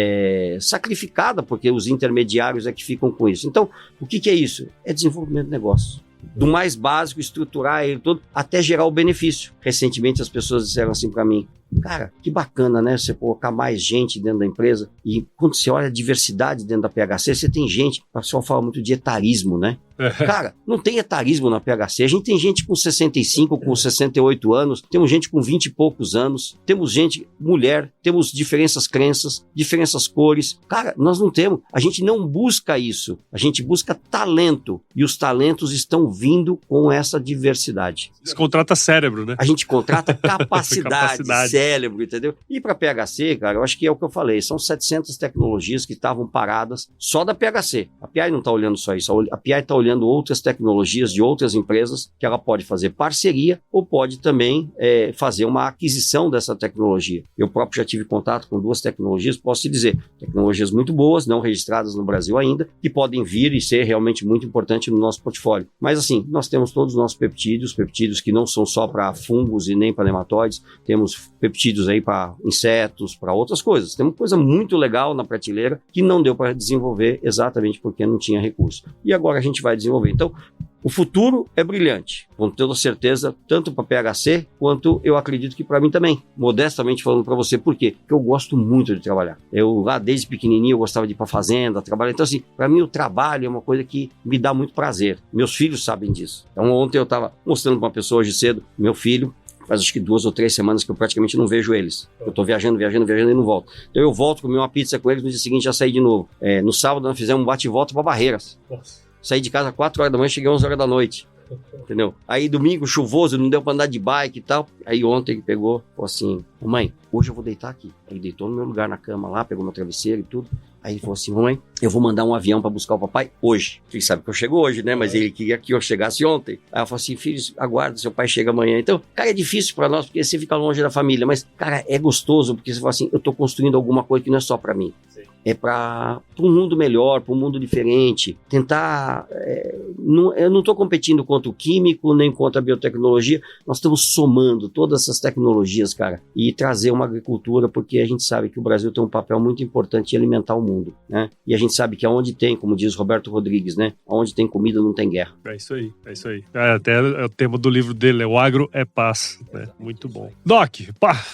sacrificada, porque os intermediários é que ficam com isso. Então, o que é isso? É desenvolvimento de negócio. Do mais básico, estruturar ele todo, até gerar o benefício. Recentemente as pessoas disseram assim para mim, cara, que bacana, né? Você colocar mais gente dentro da empresa e quando você olha a diversidade dentro da PHC, você tem gente, o pessoal fala muito de etarismo, né? Cara, não tem etarismo na PHC, a gente tem gente com 65, com 68 anos, temos gente com 20 e poucos anos, temos gente, mulher, temos diferentes crenças, diferentes cores. Cara, nós não temos, a gente não busca isso, a gente busca talento e os talentos estão vindo com essa diversidade. Você contrata cérebro, né? A gente contrata capacidade. Cérebro, entendeu? E para PHC, cara, eu acho que é o que eu falei, são 700 tecnologias que estavam paradas só da PHC. A PI não está olhando só isso, a PI está olhando outras tecnologias de outras empresas que ela pode fazer parceria ou pode também fazer uma aquisição dessa tecnologia. Eu próprio já tive contato com 2 tecnologias, posso te dizer, tecnologias muito boas, não registradas no Brasil ainda, que podem vir e ser realmente muito importante no nosso portfólio. Mas assim, nós temos todos os nossos peptídeos que não são só para fungos e nem para nematóides, temos peptídeos aí para insetos, para outras coisas. Tem uma coisa muito legal na prateleira que não deu para desenvolver exatamente porque não tinha recurso. E agora a gente vai desenvolver. Então, o futuro é brilhante, com toda certeza, tanto para PHC quanto eu acredito que para mim também. Modestamente falando para você, por quê? Porque eu gosto muito de trabalhar. Eu lá desde pequenininho eu gostava de ir para fazenda, trabalhar. Então assim, para mim o trabalho é uma coisa que me dá muito prazer. Meus filhos sabem disso. Então ontem eu estava mostrando para uma pessoa hoje cedo, meu filho, faz acho que 2 ou 3 semanas que eu praticamente não vejo eles. Eu tô viajando e não volto. Então eu volto, comer uma pizza com eles, no dia seguinte já saí de novo. No sábado nós fizemos um bate-volta para Barreiras. Nossa. Saí de casa às 4 horas da manhã, cheguei às 11 horas da noite. Entendeu? Aí domingo chuvoso, não deu pra andar de bike e tal. Aí ontem ele pegou, falou assim, mãe, hoje eu vou deitar aqui. Aí ele deitou no meu lugar na cama lá, pegou meu travesseiro e tudo. Aí ele falou assim, mãe, eu vou mandar um avião pra buscar o papai hoje. Ele sabe que eu chego hoje, né? Mas ele queria que eu chegasse ontem. Aí eu falei assim, filhos, aguarda, seu pai chega amanhã. Então, cara, é difícil pra nós, porque você fica longe da família. Mas, cara, é gostoso, porque você fala assim, eu tô construindo alguma coisa que não é só pra mim. Sim. É para um mundo melhor, para um mundo diferente. Tentar... eu não estou competindo contra o químico, nem contra a biotecnologia. Nós estamos somando todas essas tecnologias, cara, e trazer uma agricultura, porque a gente sabe que o Brasil tem um papel muito importante em alimentar o mundo, né? E a gente sabe que aonde tem, como diz Roberto Rodrigues, né? Aonde tem comida não tem guerra. É isso aí, é isso aí. Até o tema do livro dele, o agro é paz, né? Muito bom. Doc,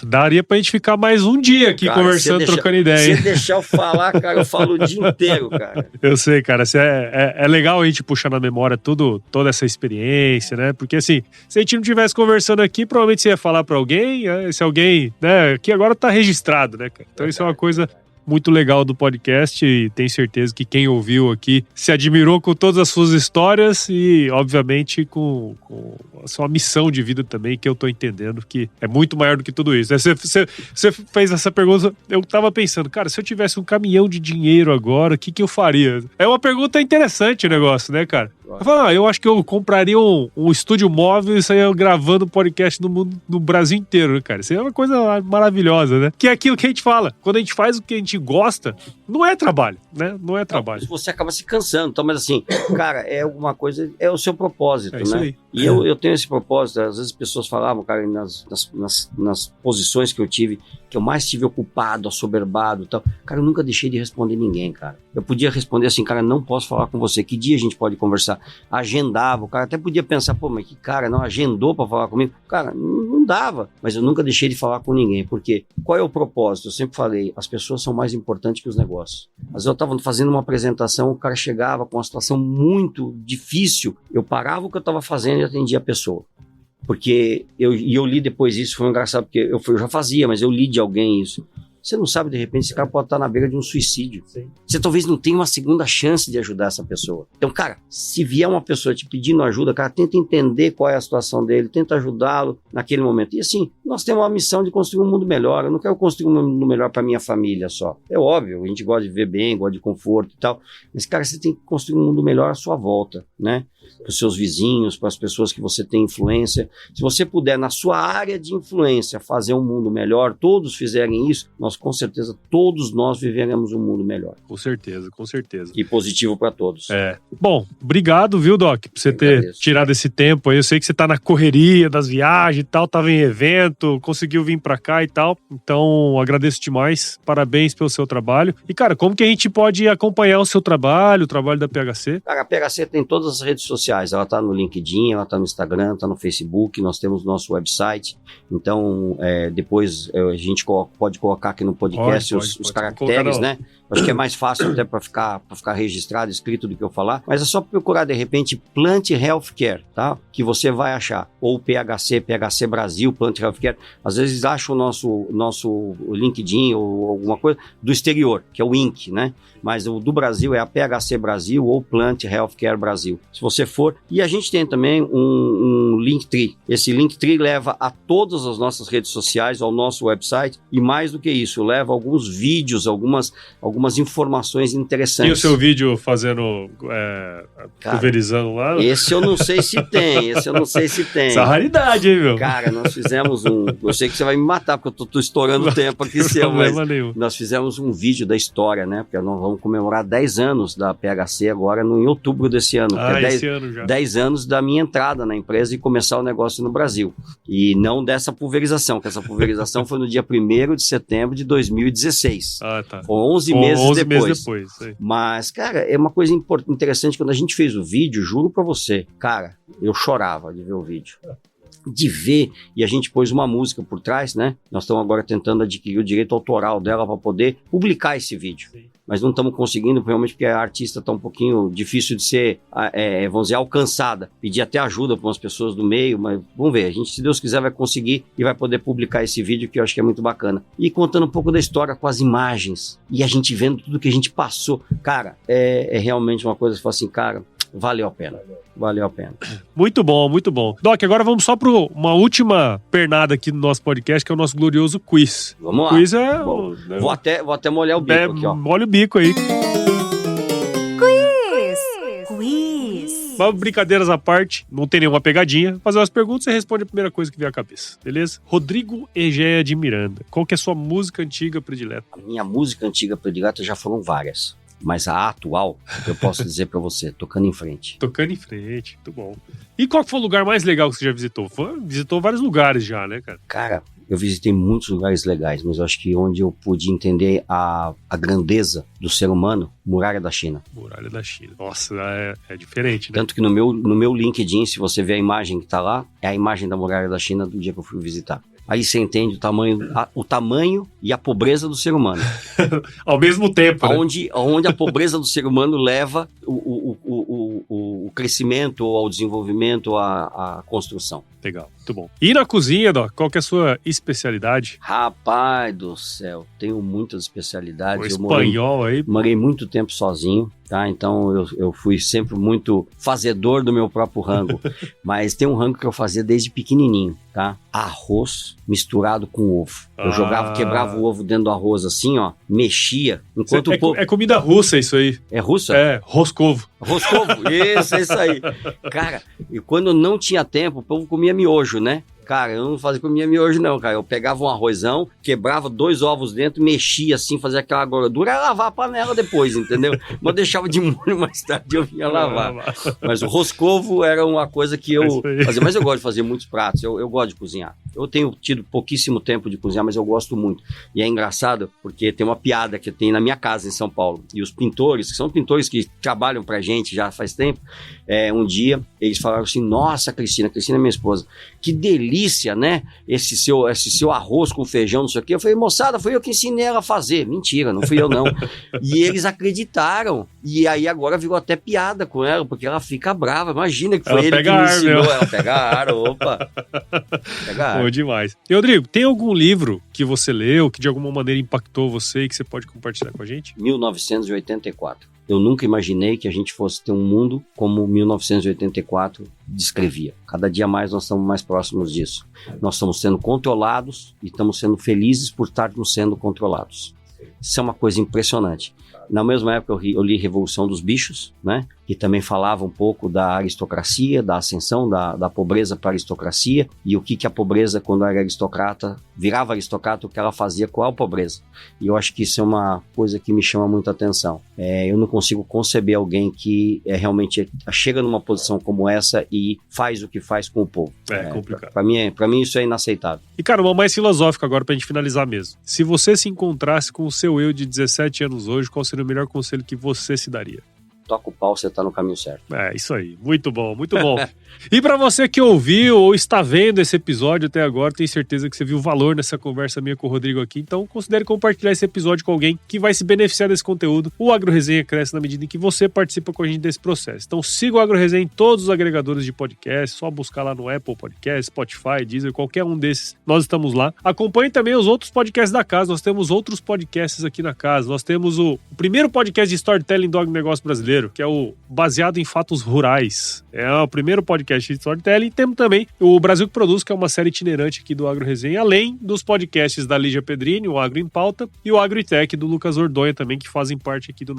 daria pra gente ficar mais um dia aqui, cara, conversando, trocando ideia. Se deixar eu falar, cara, eu falo o dia inteiro, cara. Eu sei, cara, é legal a gente puxar na memória toda essa experiência, né? Porque assim, se a gente não estivesse conversando aqui, provavelmente você ia falar pra alguém, se alguém, né, que agora tá registrado, né, cara? Então isso é uma coisa muito legal do podcast e tenho certeza que quem ouviu aqui se admirou com todas as suas histórias e, obviamente, com a sua missão de vida também, que eu tô entendendo que é muito maior do que tudo isso. Você fez essa pergunta, eu tava pensando, cara, se eu tivesse um caminhão de dinheiro agora, o que eu faria? É uma pergunta interessante o negócio, né, cara? Eu falo, eu acho que eu compraria um estúdio móvel e saia gravando podcast no Brasil inteiro, né, cara? Isso é uma coisa maravilhosa, né? Que é aquilo que a gente fala. Quando a gente faz o que a gente gosta, não é trabalho, né? Não é trabalho. Não, você acaba se cansando. Então, mas assim, cara, é alguma coisa, é o seu propósito, isso né? Aí. E eu tenho esse propósito. Às vezes as pessoas falavam, cara, nas posições que eu tive, que eu mais estive ocupado, assoberbado e tal. Cara, eu nunca deixei de responder ninguém, cara. Eu podia responder assim, cara, não posso falar com você. Que dia a gente pode conversar? Agendava, o cara até podia pensar, pô, mas que cara, não agendou pra falar comigo? Cara, não dava, mas eu nunca deixei de falar com ninguém, porque qual é o propósito? Eu sempre falei, as pessoas são mais importantes que os negócios. Às vezes eu tava fazendo uma apresentação, o cara chegava com uma situação muito difícil, eu parava o que eu tava fazendo e atendia a pessoa. Porque eu li depois isso, foi engraçado, porque eu já fazia, mas eu li de alguém isso. Você não sabe, de repente, esse cara pode estar na beira de um suicídio. Sim. Você talvez não tenha uma segunda chance de ajudar essa pessoa. Então, cara, se vier uma pessoa te pedindo ajuda, cara, tenta entender qual é a situação dele, tenta ajudá-lo naquele momento. E assim, nós temos uma missão de construir um mundo melhor. Eu não quero construir um mundo melhor para minha família só. É óbvio, a gente gosta de viver bem, gosta de conforto e tal. Mas, cara, você tem que construir um mundo melhor à sua volta, né? Para os seus vizinhos, para as pessoas que você tem influência. Se você puder, na sua área de influência, fazer um mundo melhor, todos fizerem isso, nós, com certeza, todos nós viveremos um mundo melhor. Com certeza, com certeza. E positivo para todos. Bom, obrigado, viu, Doc, por você ter tirado esse tempo aí. Eu sei que você tá na correria das viagens e tal, tava em evento, conseguiu vir para cá e tal. Então, agradeço demais. Parabéns pelo seu trabalho. E, cara, como que a gente pode acompanhar o seu trabalho, o trabalho da PHC? Cara, a PHC tem todas as redes sociais. Ela tá no LinkedIn, ela tá no Instagram, tá no Facebook, nós temos nosso website. Então, depois a gente pode colocar aqui no podcast os caracteres, né? Acho que é mais fácil até para ficar registrado, escrito do que eu falar. Mas é só procurar, de repente, Plant Healthcare, tá? Que você vai achar. Ou PHC Brasil, Plant Healthcare. Às vezes acha o nosso LinkedIn ou alguma coisa do exterior, que é o Inc, né? Mas o do Brasil é a PHC Brasil ou Plant Healthcare Brasil. Se você for. E a gente tem também um Linktree. Esse Linktree leva a todas as nossas redes sociais, ao nosso website. E mais do que isso, leva alguns vídeos, algumas informações interessantes. E o seu vídeo fazendo, pulverizando lá? Esse eu não sei se tem, Essa raridade, hein, meu? Cara, nós fizemos eu sei que você vai me matar, porque eu tô estourando o tempo aqui seu, mas nós fizemos um vídeo da história, né? Porque nós vamos comemorar 10 anos da PHC agora em outubro desse ano. Esse ano já. 10 anos da minha entrada na empresa e começar o negócio no Brasil. E não dessa pulverização, que essa pulverização foi no dia 1º de setembro de 2016. Tá. Com 11 meses depois. Sei. Mas, cara, é uma coisa interessante. Quando a gente fez o vídeo, juro pra você, cara, eu chorava de ver o vídeo. De ver, e a gente pôs uma música por trás, né? Nós estamos agora tentando adquirir o direito autoral dela para poder publicar esse vídeo. Sim. Mas não estamos conseguindo, realmente, porque a artista está um pouquinho difícil de ser, vamos dizer, alcançada. Pedir até ajuda para umas pessoas do meio, mas vamos ver. A gente, se Deus quiser, vai conseguir e vai poder publicar esse vídeo, que eu acho que é muito bacana. E contando um pouco da história com as imagens. E a gente vendo tudo que a gente passou. Cara, é realmente uma coisa que fala assim, cara, valeu a pena. Valeu a pena. Muito bom, muito bom. Doc, agora vamos só para uma última pernada aqui no nosso podcast, que é o nosso glorioso quiz. Vamos lá. O quiz vou até molhar o bico aqui, ó. Molha o bico aí. Quiz. Mas brincadeiras à parte, não tem nenhuma pegadinha. Fazer umas perguntas, você responde a primeira coisa que vier à cabeça, beleza? Rodrigo Egea de Miranda, qual que é a sua música antiga predileta? A minha música antiga predileta já foram várias. Mas a atual, eu posso dizer pra você, Tocando em Frente. Tocando em Frente, muito bom. E qual foi o lugar mais legal que você já visitou? Visitou vários lugares já, né, cara? Cara, eu visitei muitos lugares legais, mas eu acho que onde eu pude entender a grandeza do ser humano, Muralha da China. Muralha da China. Nossa, é diferente, né? Tanto que no meu LinkedIn, se você ver a imagem que tá lá, é a imagem da Muralha da China do dia que eu fui visitar. Aí você entende o tamanho e a pobreza do ser humano. Ao mesmo tempo, né? Onde a pobreza do ser humano leva o o crescimento, ao desenvolvimento, à construção. Legal, muito bom. E na cozinha, Doc, qual que é a sua especialidade? Rapaz do céu, tenho muitas especialidades. O espanhol aí. Morei muito tempo sozinho, tá? Então eu fui sempre muito fazedor do meu próprio rango. Mas tem um rango que eu fazia desde pequenininho, tá? Arroz misturado com ovo. Eu quebrava o ovo dentro do arroz assim, ó, mexia. Enquanto o povo... É comida russa isso aí. É russa? É, roscovo. Roscovo, isso aí. Cara, e quando não tinha tempo, o povo comia miojo, né? Cara, eu não fazia comia miojo não, cara. Eu pegava um arrozão, quebrava 2 ovos dentro, mexia assim, fazia aquela gordura, ia lavar a panela depois, entendeu? Mas deixava de molho, mais tarde eu vinha lavar. Mas o roscovo era uma coisa que eu fazia. Mas eu gosto de fazer muitos pratos, eu gosto de cozinhar. Eu tenho tido pouquíssimo tempo de cozinhar, mas eu gosto muito. E é engraçado, porque tem uma piada que tem na minha casa em São Paulo. E os pintores, que são pintores que trabalham pra gente já faz tempo, um dia eles falaram assim, nossa, Cristina é minha esposa, que delícia, né? Esse seu arroz com feijão, não sei o quê. Eu falei, moçada, foi eu que ensinei ela a fazer. Mentira, não fui eu não. E eles acreditaram. E aí agora virou até piada com ela, porque ela fica brava. Imagina que foi ele que me ensinou. Ela pega ar, opa. Pega ar. Bom demais. E, Rodrigo, tem algum livro que você leu, que de alguma maneira impactou você e que você pode compartilhar com a gente? 1984. Eu nunca imaginei que a gente fosse ter um mundo como 1984 descrevia. Cada dia mais nós estamos mais próximos disso. Nós estamos sendo controlados e estamos sendo felizes por estarmos sendo controlados. Isso é uma coisa impressionante. Na mesma época eu li Revolução dos Bichos, né? Que também falava um pouco da aristocracia, da ascensão da pobreza para a aristocracia e o que a pobreza, quando era aristocrata, virava aristocrata, o que ela fazia com a pobreza. E eu acho que isso é uma coisa que me chama muita atenção. Eu não consigo conceber alguém que realmente chega numa posição como essa e faz o que faz com o povo. É complicado. Para mim isso é inaceitável. E, cara, uma mais filosófica agora pra gente finalizar mesmo. Se você se encontrasse com o seu eu de 17 anos hoje, qual seria o melhor conselho que você se daria? Toca o pau, você tá no caminho certo. É, isso aí. Muito bom, muito bom. E pra você que ouviu ou está vendo esse episódio até agora, tenho certeza que você viu valor nessa conversa minha com o Rodrigo aqui. Então, considere compartilhar esse episódio com alguém que vai se beneficiar desse conteúdo. O AgroResenha cresce na medida em que você participa com a gente desse processo. Então, siga o AgroResenha em todos os agregadores de podcast. Só buscar lá no Apple Podcast, Spotify, Deezer, qualquer um desses. Nós estamos lá. Acompanhe também os outros podcasts da casa. Nós temos outros podcasts aqui na casa. Nós temos o primeiro podcast de storytelling do agronegócio brasileiro, que é o Baseado em Fatos Rurais. É o primeiro podcast de storytelling. Temos também o Brasil que Produz, que é uma série itinerante aqui do AgroResenha, além dos podcasts da Lígia Pedrini, o Agro em Pauta, e o AgroTech do Lucas Ordonha também, que fazem parte aqui da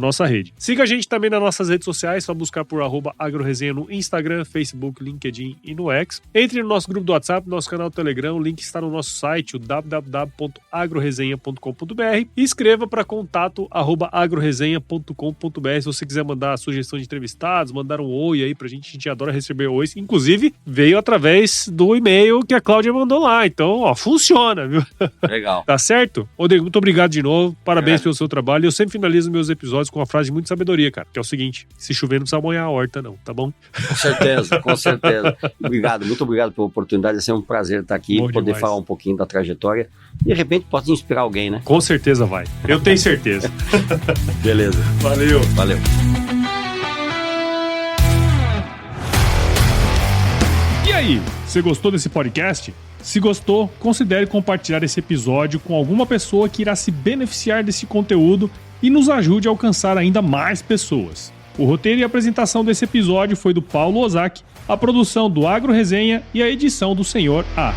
nossa rede. Siga a gente também nas nossas redes sociais, só buscar por @AgroResenha no Instagram, Facebook, LinkedIn e no X. Entre no nosso grupo do WhatsApp, nosso canal do Telegram, o link está no nosso site, o www.agroresenha.com.br, e escreva para contato@agroresenha.com.br se você quiser mandar sugestão de entrevistados, mandar um oi aí pra gente, a gente adora receber ois. Inclusive, veio através do e-mail que a Cláudia mandou lá. Então, ó, funciona, viu? Legal. Tá certo? Rodrigo, muito obrigado de novo. Parabéns pelo seu trabalho. Eu sempre finalizo meus episódios com uma frase de muita sabedoria, cara, que é o seguinte: se chover não precisa molhar a horta, não, tá bom? Com certeza, com certeza. Obrigado, muito obrigado pela oportunidade. É sempre um prazer estar aqui, poder falar um pouquinho da trajetória. De repente pode inspirar alguém, né? Com certeza vai. Eu tenho certeza. Beleza. Valeu. Valeu. E aí, você gostou desse podcast? Se gostou, considere compartilhar esse episódio com alguma pessoa que irá se beneficiar desse conteúdo e nos ajude a alcançar ainda mais pessoas. O roteiro e a apresentação desse episódio foi do Paulo Ozaki, a produção do AgroResenha e a edição do Senhor A.